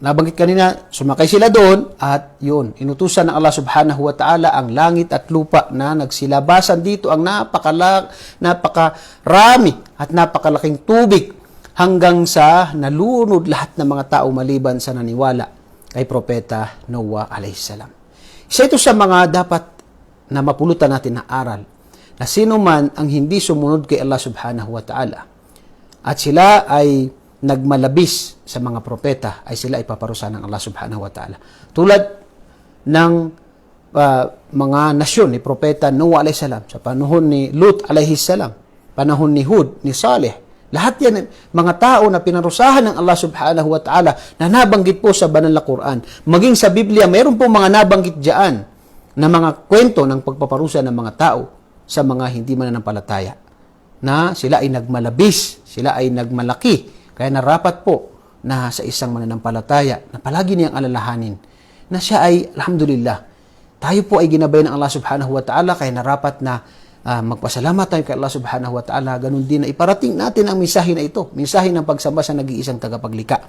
nabanggit kanina, sumakay sila doon at yun, inutusan ng Allah subhanahu wa ta'ala ang langit at lupa na nagsilabasan dito ang napakarami at napakalaking tubig hanggang sa nalunod lahat ng mga tao maliban sa naniwala kay Propeta Noah alayhi salam. Isa ito sa mga dapat na mapulutan natin na aral na sino man ang hindi sumunod kay Allah subhanahu wa ta'ala at sila ay nagmalabis sa mga propeta ay sila ay paparusahan ng Allah subhanahu wa ta'ala. Tulad ng mga nasyon ni Propeta Noah alayhi salam sa panahon ni Lut alayhi salam, panahon ni Hud, ni Saleh. Lahat yan, mga tao na pinarusahan ng Allah subhanahu wa ta'ala na nabanggit po sa banal na Quran. Maging sa Biblia, mayroon po mga nabanggit dyan na mga kwento ng pagpaparusa ng mga tao sa mga hindi mananampalataya. Na sila ay nagmalabis, sila ay nagmalaki. Kaya narapat po na sa isang mananampalataya na palagi niyang alalahanin na siya ay, alhamdulillah, tayo po ay ginabay ng Allah subhanahu wa ta'ala kaya narapat na magpasalamat tayo kay Allah subhanahu wa ta'ala. Ganun din na iparating natin ang mensahe na ito, mensahe ng pagsamba sa nag-iisang tagapaglika.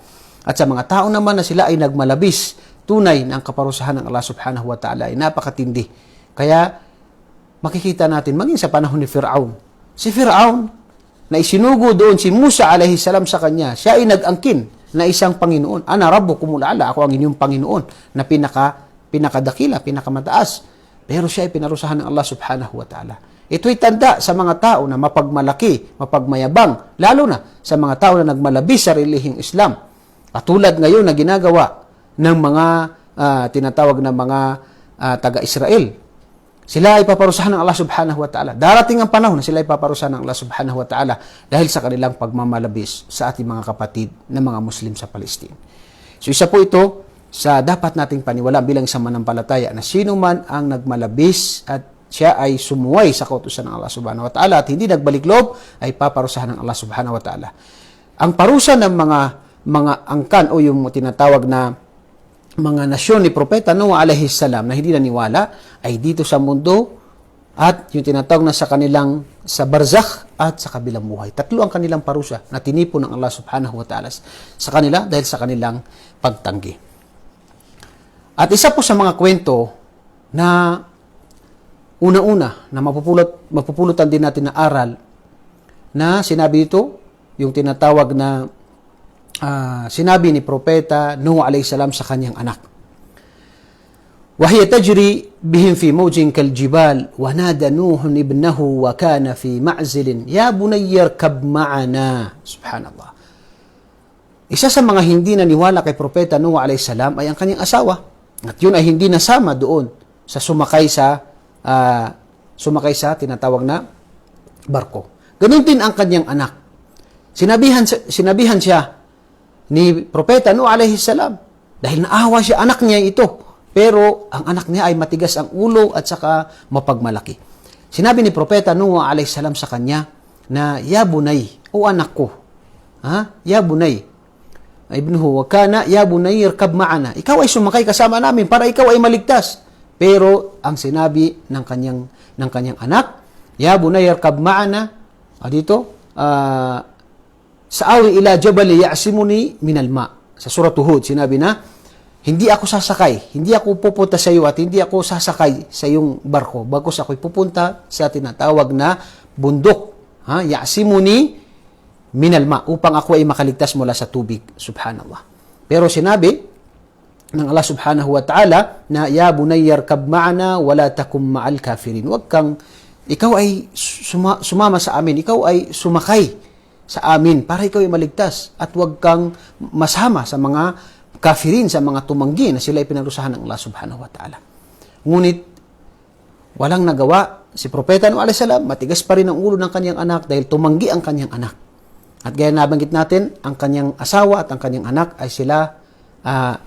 At sa mga tao naman na sila ay nagmalabis, tunay na ang kaparusahan ng Allah subhanahu wa ta'ala ay napakatindi. Kaya makikita natin maging sa panahon ni Fir'aun. Si Fir'aun na isinugo doon si Musa alayhi salam sa kanya, siya ay nag-angkin na isang Panginoon. Ana rabbukumul a'la, ako ang inyong Panginoon na pinakadakila, pinakamataas. Pero siya ay pinarusahan ng Allah subhanahu wa ta'ala. Ito'y tanda sa mga tao na mapagmalaki, mapagmayabang, lalo na sa mga tao na nagmalabis sa relihiyong Islam. Katulad ngayon na ginagawa ng mga tinatawag na mga taga-Israel. Sila ay paparusahan ng Allah subhanahu wa ta'ala. Darating ang panahon na sila ay paparusahan ng Allah subhanahu wa ta'ala dahil sa kanilang pagmamalabis sa ating mga kapatid na mga Muslim sa Palestine. So isa po ito sa dapat nating paniwalaan bilang isang manampalataya na sino man ang nagmalabis at siya ay sumuway sa kautusan ng Allah subhanahu wa ta'ala at hindi nagbalik loob ay paparusahan ng Allah subhanahu wa ta'ala. Ang parusa ng mga angkan o yung tinatawag na mga nasyon ni Propeta Noah alayhi salam na hindi naniwala ay dito sa mundo at yung tinatawag na sa kanilang sa barzakh at sa kabilang buhay. Tatlo ang kanilang parusa na tinipon ng Allah subhanahu wa ta'ala sa kanila dahil sa kanilang pagtanggi. At isa po sa mga kwento na una-una na mapupulutan din natin na aral na sinabi ito, yung tinatawag na sinabi ni Propeta Nuh alayhi salam sa kanyang anak. وهي تجري بهم في موج كالجبال ونادى نوح ابنه وكان في معزل يا بني اركب معنا. Subhanallah. Isa sa mga hindi naniwala kay Propeta Nuh alayhi salam ay ang kanyang asawa. At yun ay hindi nasama doon sa sumakay sa tinatawag na barko. Ganun din ang kanyang anak. Sinabihan siya ni Propeta Nuh alayhi salam dahil naawa siya, anak niya ito. Pero ang anak niya ay matigas ang ulo at saka mapagmalaki. Sinabi ni Propeta Nuh alayhi salam sa kanya na, ya bunay, o anak ko, ya bunay, ibnuhu wa kana, ya bunay irkab ma'ana. Ikaw ay sumakay kasama namin para ikaw ay maligtas. Pero ang sinabi ng kanyang anak, ya bunay irkab ma'ana, dito, sa'awi ila jabali ya'simuni minal ma. Sa surah Hud, sinabi na, hindi ako sasakay, hindi ako pupunta sa iyo at hindi ako sasakay sa iyong barko. Bagkus ako'y pupunta sa tinatawag na bundok. Ya'simuni minal ma, upang ako ay makaligtas mula sa tubig. Subhanallah. Pero sinabi ng Allah subhanahu wa ta'ala na, ya bunayya arkab ma'ana wala takum ma'al kafirin. Ikaw ay sumama sa amin, ikaw ay sumakay sa amin para ikaw ay maligtas at huwag kang masama sa mga kafirin, sa mga tumanggi na sila ay pinarusahan ng Allah subhanahu wa ta'ala. Ngunit walang nagawa si Propeta Nuh alayhi salam, matigas pa rin ang ulo ng kanyang anak dahil tumanggi ang kanyang anak. At gaya nabanggit natin, ang kanyang asawa at ang kanyang anak ay sila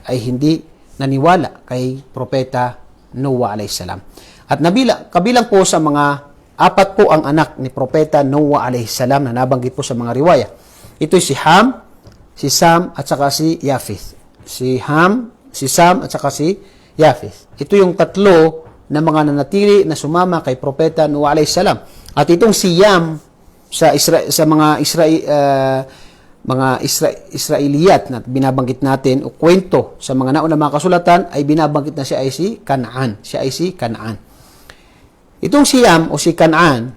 ay hindi naniwala kay Propeta Nuh alayhi salam. At kabilang po sa mga apat po ang anak ni Propeta Nuh alayhi salam na nabanggit po sa mga riwaya. Ito si Ham, si Sam at saka si Yafith. Si Ham, si Sam, at saka si Yafith. Ito yung tatlo na mga nanatili na sumama kay Propeta Nuh alayhi salam. At itong si Yam sa mga Israeliyat na binabanggit natin o kwento sa mga naunang mga kasulatan ay binabanggit na siya ay si Kanaan. Siya ay si Kanaan. Itong si Yam o si Kanaan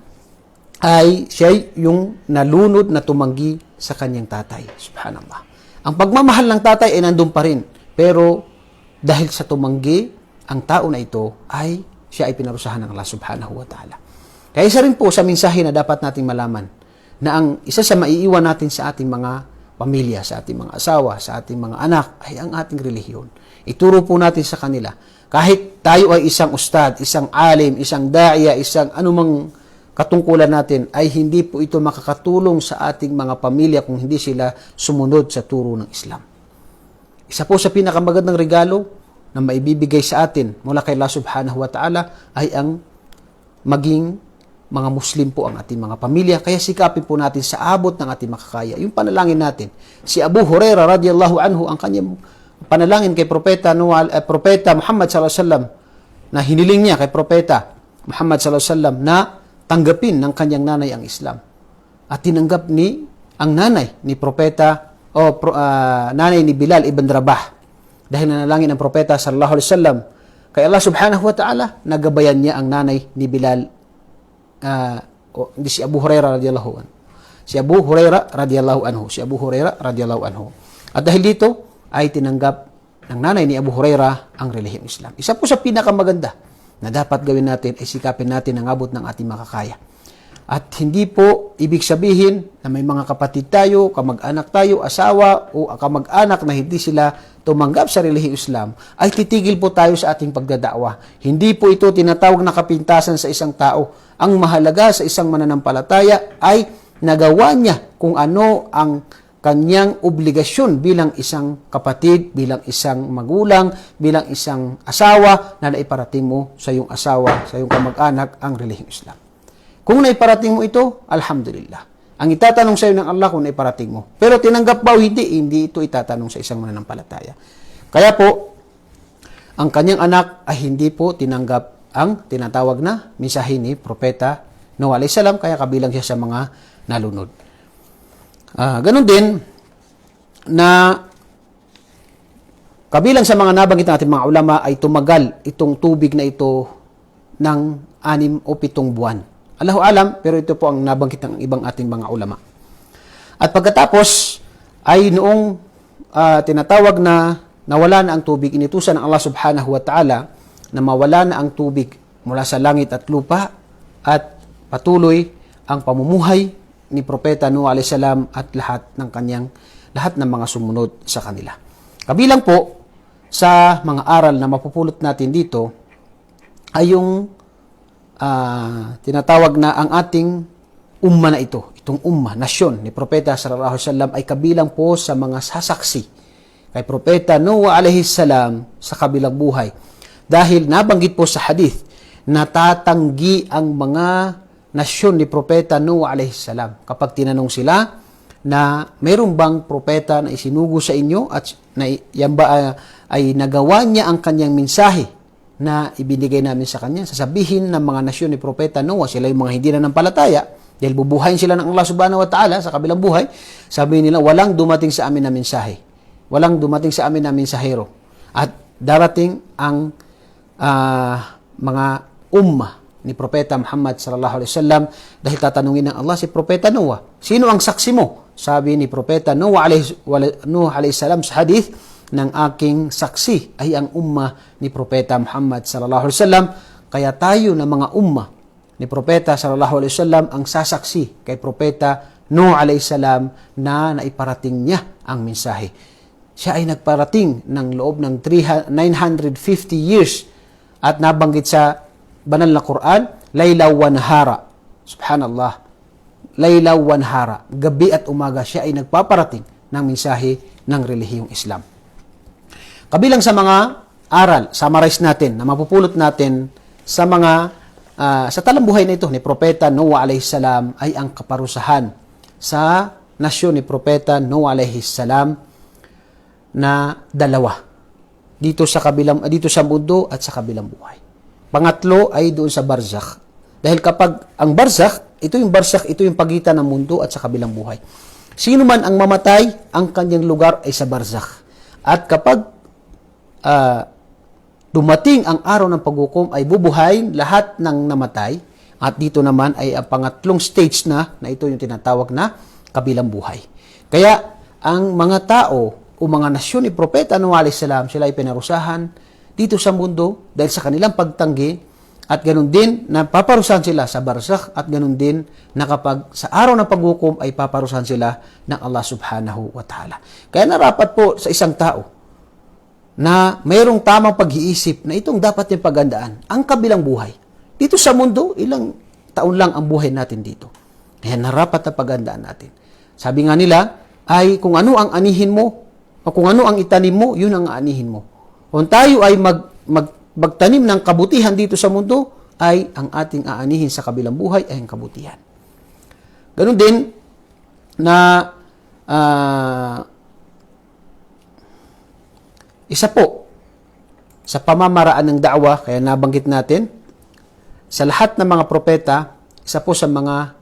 ay siya yung nalunod na tumanggi sa kanyang tatay. Subhanallah. Ang pagmamahal ng tatay ay nandun pa rin. Pero dahil sa tumanggi, ang tao na ito siya ay pinarusahan ng Allah subhanahu wa ta'ala. Kaya isa rin po sa mensahe na dapat nating malaman na ang isa sa maiiwan natin sa ating mga pamilya, sa ating mga asawa, sa ating mga anak ay ang ating relihiyon. Ituro po natin sa kanila. Kahit tayo ay isang ustad, isang alim, isang da'ya, isang anumang katungkulan natin, ay hindi po ito makakatulong sa ating mga pamilya kung hindi sila sumunod sa turo ng Islam. Isa po sa pinakamagandang regalo na maibibigay sa atin mula kay Allah subhanahu wa ta'ala ay ang maging mga Muslim po ang ating mga pamilya. Kaya sikapin po natin sa abot ng ating makakaya. Yung panalangin natin. Si Abu Hurairah radiyallahu anhu, ang kanyang panalangin kay Propeta Muhammad sallallahu alaihi wasallam na hiniling niya kay Propeta Muhammad sallallahu alaihi wasallam na tanggapin ng kanyang nanay ang Islam. At tinanggap ang nanay ni Propeta nanay ni Bilal ibn Rabah. Dahil nanalangin ng Propeta sallallahu alaihi wasallam kay Allah subhanahu wa ta'ala, nagabayan niya ang nanay ni Bilal, hindi si Abu Hurairah radiyallahu anhu. Si Abu Hurairah radiyallahu anhu. At dahil dito ay tinanggap ng nanay ni Abu Hurairah ang relihiyong Islam. Isa po sa pinakamaganda na dapat gawin natin ay sikapin natin ang abot ng ating makakaya. At hindi po ibig sabihin na may mga kapatid tayo, kamag-anak tayo, asawa o kamag-anak na hindi sila tumanggap sa relihiyong Islam, ay titigil po tayo sa ating pagdadakwa. Hindi po ito tinatawag na kapintasan sa isang tao. Ang mahalaga sa isang mananampalataya ay nagawa niya kung ano ang kanyang obligasyon bilang isang kapatid, bilang isang magulang, bilang isang asawa na naiparating mo sa iyong asawa, sa iyong kamag-anak ang relihiyong Islam. Kung naiparating mo ito, alhamdulillah. Ang itatanong sa iyo ng Allah kung naiparating mo. Pero tinanggap ba o hindi ito itatanong sa isang mananampalataya. Kaya po, ang kanyang anak ay hindi po tinanggap ang tinatawag na mensahe ni Propeta Nuh alayhi salam, kaya kabilang siya sa mga nalunod. Ganon din na kabilang sa mga nabanggit natin mga ulama ay tumagal itong tubig na ito ng 6 o 7 buwan. Allahu alam, pero ito po ang nabanggit ng ibang ating mga ulama. At pagkatapos ay noong tinatawag na nawala na ang tubig, inutusan ng Allah subhanahu wa ta'ala na mawala na ang tubig mula sa langit at lupa at patuloy ang pamumuhay ni Propeta Nuh alayhi salam at lahat ng mga sumunod sa kanila. Kabilang po sa mga aral na mapupulot natin dito ay yung tinatawag na ang ating umma na ito, itong umma, nasyon ni Propeta sallallahu alaihi wasallam ay kabilang po sa mga sasaksi kay Propeta Nuh alayhi salam sa kabilang buhay. Dahil nabanggit po sa hadith na tatanggi ang mga nasyon ni Propeta Nuh alayhi salam kapag tinanong sila na mayroon bang propeta na isinugo sa inyo at na yan ba ay nagawa niya ang kanyang mensahe na ibinigay namin sa kanya. Sasabihin ng mga nasyon ni Propeta Noah, sila yung mga hindi na nampalataya, dahil bubuhayin sila ng Allah subhanahu wa ta'ala sa kabilang buhay, sabihin nila, walang dumating sa amin na mensahe. Walang dumating sa amin na mensahero. At darating ang mga ummah ni Propeta Muhammad sallallahu alaihi wasallam dahil tatanungin ng Allah si Propeta Noah, sino ang saksi mo? Sabi ni Propeta Nuh alayhi salam sa hadith, ng aking saksi ay ang ummah ni Propeta Muhammad sallallahu alaihi wasallam. Kaya tayo na mga ummah ni Propeta sallallahu alaihi wasallam ang sasaksi kay Propeta Nuh alayhi salam na naiparating niya ang mensahe. Siya ay nagparating ng loob ng 950 years at nabanggit sa banal na Quran, laylaw wa nahara. Subhanallah. Laylaw wa nahara. Gabi at umaga siya ay nagpaparating ng mensahe ng relihiyong Islam. Kabilang sa mga aral, summarize natin, na mapupulot natin sa mga sa talambuhay na ito ni Propeta Nuh alayhi salam ay ang kaparusahan sa nasyon ni Propeta Nuh alayhi salam na dalawa dito sa mundo at sa kabilang buhay. Pangatlo ay doon sa barzakh. Dahil kapag ang barzakh, ito yung pagitan ng mundo at sa kabilang buhay. Sino man ang mamatay, ang kanyang lugar ay sa barzakh. At kapag dumating ang araw ng paghukom, ay bubuhayin lahat ng namatay. At dito naman ay ang pangatlong stage na ito yung tinatawag na kabilang buhay. Kaya ang mga tao o mga nasyon ni Propeta Nuh alayhi salam, sila ay pinarusahan dito sa mundo dahil sa kanilang pagtanggi, at ganun din na paparusahan sila sa barzakh, at ganun din na kapag sa araw ng paghukom ay paparusahan sila ng Allah subhanahu wa ta'ala. Kaya narapat po sa isang tao na mayroong tamang pag-iisip na itong dapat niyang pagandaan, ang kabilang buhay. Dito sa mundo, ilang taon lang ang buhay natin dito. Kaya narapat na pagandaan natin. Sabi nga nila, ay kung ano ang anihin mo, o kung ano ang itanim mo, yun ang anihin mo. Kung tayo ay magtanim ng kabutihan dito sa mundo, ay ang ating aanihin sa kabilang buhay ay ang kabutihan. Ganun din na isa po sa pamamaraan ng da'wa, kaya nabanggit natin, sa lahat ng mga propeta, isa po sa mga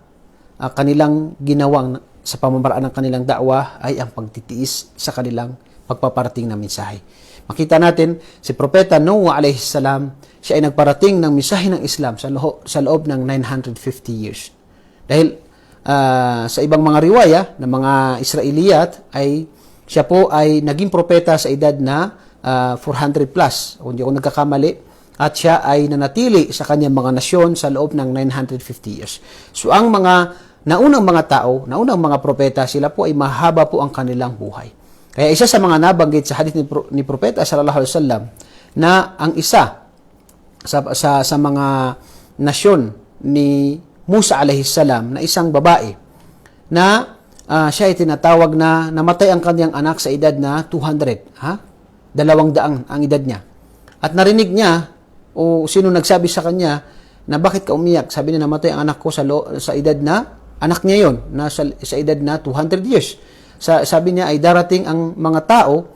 kanilang ginawang sa pamamaraan ng kanilang da'wa ay ang pagtitiis sa kanilang pagpaparating ng mensahe. Makita natin, si Propeta Nuh alayhi salam, siya ay nagparating ng mensahe ng Islam sa loob ng 950 years. Dahil sa ibang mga riwaya ng mga Israeliyat, ay siya po ay naging propeta sa edad na 400 plus, kung hindi ako nagkakamali, at siya ay nanatili sa kanyang mga nasyon sa loob ng 950 years. So ang mga naunang mga tao, naunang mga propeta, sila po ay mahaba po ang kanilang buhay. Kaya isa sa mga nabanggit sa hadith ni Propeta sallallahu alaihi wasallam na ang isa sa mga nasyon ni Musa alaihi salam na isang babae na siya ay tinatawag na namatay ang kanyang anak sa edad na 200, 200 ang edad niya. At narinig niya o sino nagsabi sa kanya na bakit ka umiyak? Sabi niya, namatay ang anak ko sa edad na anak niya yon na sa edad na 200 years. Sabi niya ay darating ang mga tao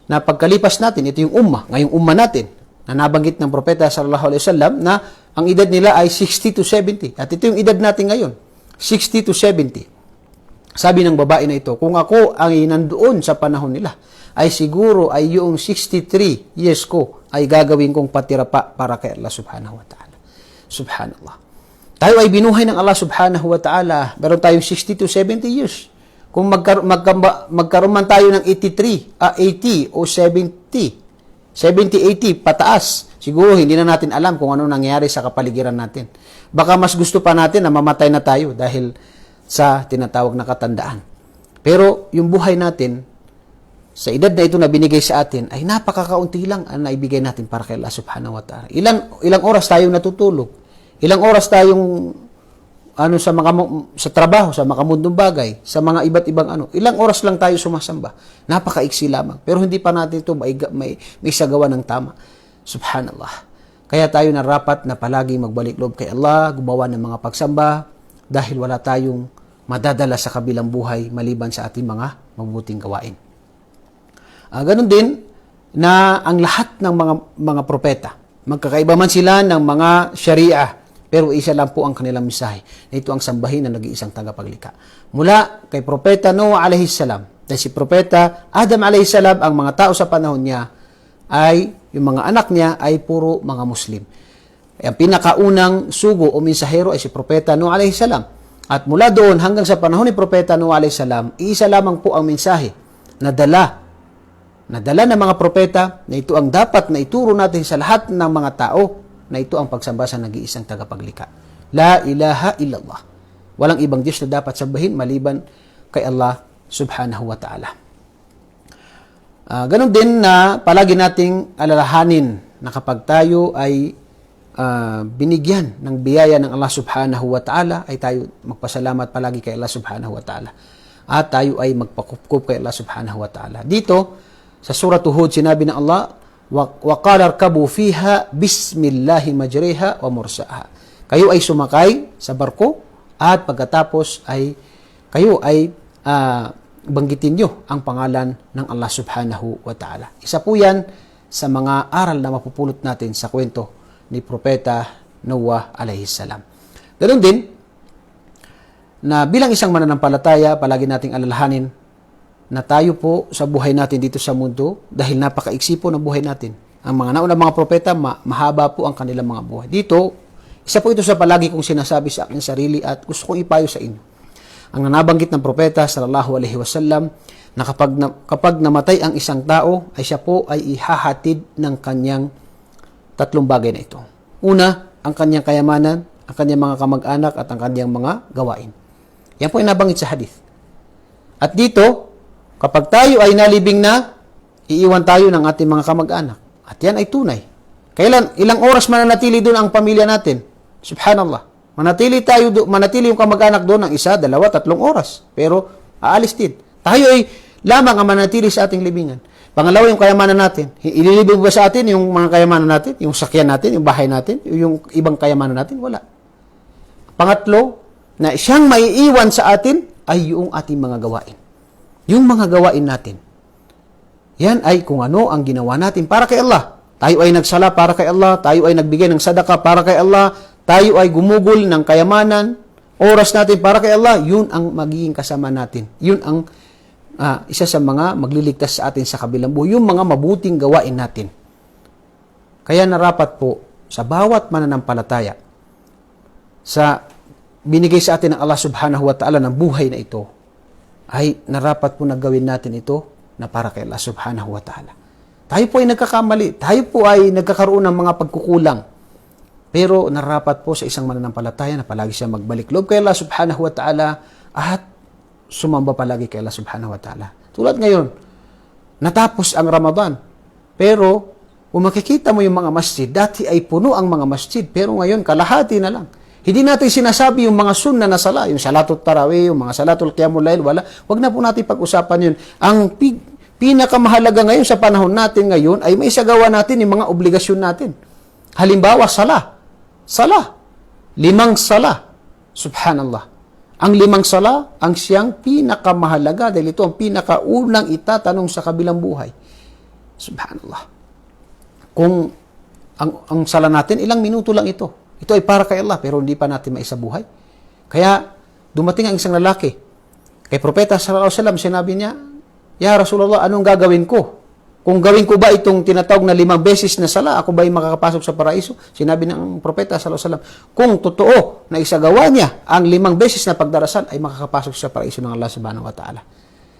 na pagkalipas natin, ito yung umma, ngayong umma natin, na nabanggit ng propeta sallallahu alaihi wasallam na ang edad nila ay 60 to 70. At ito yung edad natin ngayon, 60 to 70. Sabi ng babae na ito, kung ako ay nandoon sa panahon nila, ay siguro ay yung 63 years ko ay gagawin kong patira pa para kay Allah subhanahu wa ta'ala. Subhanallah. Tayo ay binuhay ng Allah subhanahu wa ta'ala. Meron tayong 60 to 70 years. Kung magkaroon man tayo ng 80 o 70, 80 pataas, siguro hindi na natin alam kung ano nangyayari sa kapaligiran natin. Baka mas gusto pa natin na mamatay na tayo dahil sa tinatawag na katandaan. Pero yung buhay natin, sa edad na ito na binigay sa atin, ay napakakaunti lang ang naibigay natin para kay Allah subhanahu wa ta'ala. Ilang oras tayong natutulog? Ilang oras tayong sa trabaho, sa makamundong bagay, sa mga iba't ibang ilang oras lang tayo sumasamba. Napakaiksi lamang. Pero hindi pa natin ito may sagawa ng tama. Subhanallah. Kaya tayo narapat na palagi magbalik loob kay Allah, gumawa ng mga pagsamba, dahil wala tayong madadala sa kabilang buhay maliban sa ating mga mabuting gawain. Ganun din na ang lahat ng mga propeta, magkakaiba man sila ng mga syariah, pero isa lang po ang kanilang mensahe. Ito ang sambahin ng nag-iisang tagapaglikha. Mula kay Propeta Noah alayhi salam, dahil si Propeta Adam alayhi salam, ang mga tao sa panahon niya ay, yung mga anak niya ay puro mga Muslim. Ang pinakaunang sugo o mensahero ay si Propeta Noah alayhi salam. At mula doon hanggang sa panahon ni Propeta Noah alayhi salam, isa lamang po ang mensahe na dala ng mga propeta, na ito ang dapat na ituro natin sa lahat ng mga tao, na ito ang pagsamba sa nag-iisang tagapaglikha. La ilaha illallah. Walang ibang Diyos na dapat sambahin maliban kay Allah subhanahu wa ta'ala. Ganon din na palagi nating alalahanin na kapag tayo ay binigyan ng biyaya ng Allah subhanahu wa ta'ala, ay tayo magpasalamat palagi kay Allah subhanahu wa ta'ala. At tayo ay magpakupkup kay Allah subhanahu wa ta'ala. Dito, sa Surah Hud, sinabi ng Allah, وَقَالَ ارْكَبُوا فِيهَا بِسْمِ اللَّهِ مَجْرِيهَا وَمُرْسَاهَا. Kayo ay sumakay sa barko at pagkatapos ay kayo ay banggitin nyo ang pangalan ng Allah subhanahu wa ta'ala. Isa po yan sa mga aral na mapupulot natin sa kwento ni Propeta Noah alayhi salam. Ganun din, na bilang isang mananampalataya, palagi nating alalahanin na tayo po sa buhay natin dito sa mundo, dahil napakaiksi po ng buhay natin. Ang mga naunang mga propeta, mahaba po ang kanilang mga buhay. Dito, isa po ito sa palagi kong sinasabi sa aking sarili at gusto kong ipayo sa inyo. Ang nanabanggit ng propeta sallallahu alaihi wasallam na kapag namatay ang isang tao, ay siya po ay ihahatid ng kanyang tatlong bagay na ito. Una, ang kanyang kayamanan, ang kanyang mga kamag-anak at ang kanyang mga gawain. Yan po ay nabanggit sa hadith. At dito, kapag tayo ay nalibing na, iiwan tayo ng ating mga kamag-anak. At yan ay tunay. Ilang oras mananatili doon ang pamilya natin? Subhanallah. Manatili yung kamag-anak doon ng 1, 2, 3 oras. Pero aalis din. Tayo ay lamang ang manatili sa ating libingan. Pangalawa, yung kayamanan natin. Ililibig ba sa atin yung mga kayamanan natin? Yung sakyan natin, yung bahay natin, yung ibang kayamanan natin? Wala. Pangatlo, na siyang maiiwan sa atin ay yung ating mga gawain. Yung mga gawain natin. Yan ay kung ano ang ginawa natin para kay Allah. Tayo ay nagsala para kay Allah. Tayo ay nagbigay ng sadaka para kay Allah. Tayo ay gumugol ng kayamanan, oras natin para kay Allah. Yun ang magiging kasama natin. Yun ang isa sa mga magliligtas sa atin sa kabilang buhay. Yung mga mabuting gawain natin. Kaya narapat po sa bawat mananampalataya, sa binigay sa atin ng Allah subhanahu wa ta'ala ng buhay na ito, ay narapat po na gawin natin ito na para kay Allah subhanahu wa ta'ala. Tayo po ay nagkakamali. Tayo po ay nagkakaroon ng mga pagkukulang. Pero narapat po sa isang mananampalataya na palagi siya magbalik loob kay Allah subhanahu wa ta'ala at sumamba palagi kay Allah subhanahu wa ta'ala. Tulad ngayon, natapos ang Ramadan. Pero kung makikita mo yung mga masjid, dati ay puno ang mga masjid. Pero ngayon, kalahati na lang. Hindi natin sinasabi yung mga sunna na sala, yung salatul tarawih, yung mga salatul qiyamul lail, wala. Wag na po natin pag-usapan yun. Ang pinakamahalaga ngayon sa panahon natin ngayon ay may isagawa natin yung mga obligasyon natin. Halimbawa, sala. 5 sala. Subhanallah. Ang 5 sala, ang siyang pinakamahalaga dahil ito ang pinakaunang itatanong sa kabilang buhay. Subhanallah. Kung ang sala natin, ilang minuto lang ito. Ito ay para kay Allah, pero hindi pa natin maisabuhay. Kaya, dumating ang isang lalaki. Kay Propeta sallallahu alaihi wasallam, sinabi niya, Ya Rasulullah, anong gagawin ko? Kung gawin ko ba itong tinatawag na 5 beses na sala, ako ba ay makakapasok sa paraiso? Sinabi ng Propeta sallallahu alaihi wasallam, kung totoo na isagawa niya ang 5 beses na pagdarasal, ay makakapasok sa paraiso ng Allah subhanahu wa ta'ala.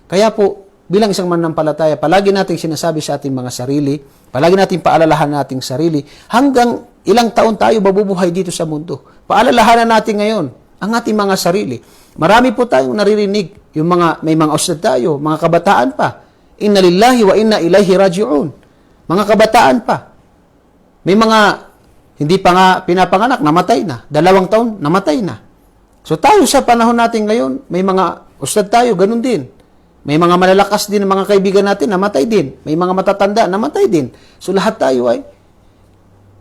Kaya po, bilang isang mananampalataya, palagi nating sinasabi sa ating mga sarili, palagi nating paalalahan nating sarili, hanggang ilang taon tayo mabubuhay dito sa mundo. Paalalahanan natin ngayon ang ating mga sarili. Marami po tayong naririnig, may mga ustad tayo, mga kabataan pa. Inna lillahi wa inna ilaihi raji'un. Mga kabataan pa. May mga hindi pa nga pinapanganak, namatay na. 2 taon, namatay na. So tayo sa panahon natin ngayon, may mga ustad tayo, ganun din. May mga malalakas din ng mga kaibigan natin, namatay din. May mga matatanda, namatay din. So lahat tayo ay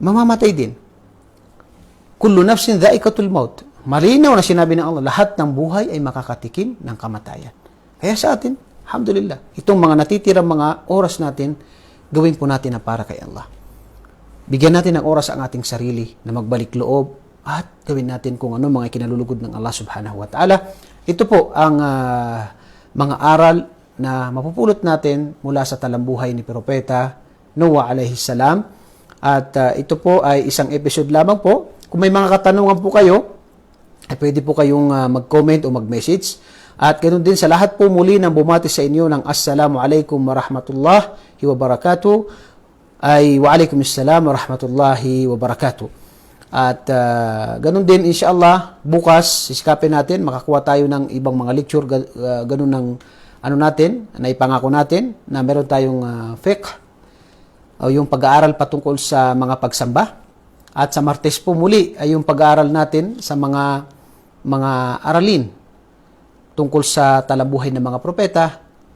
mamamatay din. Kullu nafsin dha'iqatul maut. Malinaw na sinabi ng Allah, lahat ng buhay ay makakatikim ng kamatayan. Kaya sa atin, alhamdulillah, itong mga natitirang mga oras natin, gawin po natin na para kay Allah. Bigyan natin ng oras ang ating sarili na magbalik loob at gawin natin kung ano mga kinalulugod ng Allah subhanahu wa ta'ala. Ito po ang mga aral na mapupulot natin mula sa talambuhay ni Propeta Noah alayhi salam. At ito po ay isang episode lamang po. Kung may mga katanungan po kayo, ay pwede po kayong mag-comment o mag-message. At ganoon din sa lahat po muli ng bumati sa inyo ng Assalamualaikum warahmatullahi wabarakatuh ay Waalaikumsalam warahmatullahi wabarakatuh. At ganoon din inshallah bukas sisikapin natin makakuha tayo ng ibang mga lecture ganoon ng natin, na ipangako natin na meron tayong fiqh o yung pag-aaral patungkol sa mga pagsamba. At sa Martes po muli ay yung pag-aaral natin sa mga aralin tungkol sa talambuhay ng mga propeta.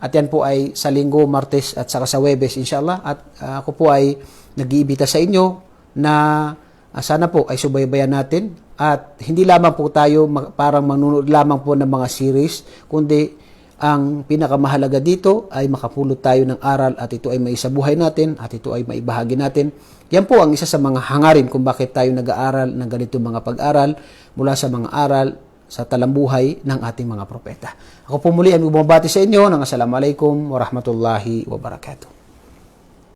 At yan po ay sa Linggo, Martes at saka sa Huwebes inshallah. At ako po ay nag-iimbita sa inyo na sana po ay subaybayan natin. At hindi lamang po tayo parang manunod lamang po ng mga series, kundi ang pinakamahalaga dito ay makapulot tayo ng aral at ito ay maisabuhay natin at ito ay maibahagi natin. Yan po ang isa sa mga hangarin kung bakit tayo nag-aaral ng ganito mga pag-aral mula sa mga aral sa talambuhay ng ating mga propeta. Ako po muli ang bumabati sa inyo ng Assalamualaikum warahmatullahi wabarakatuh.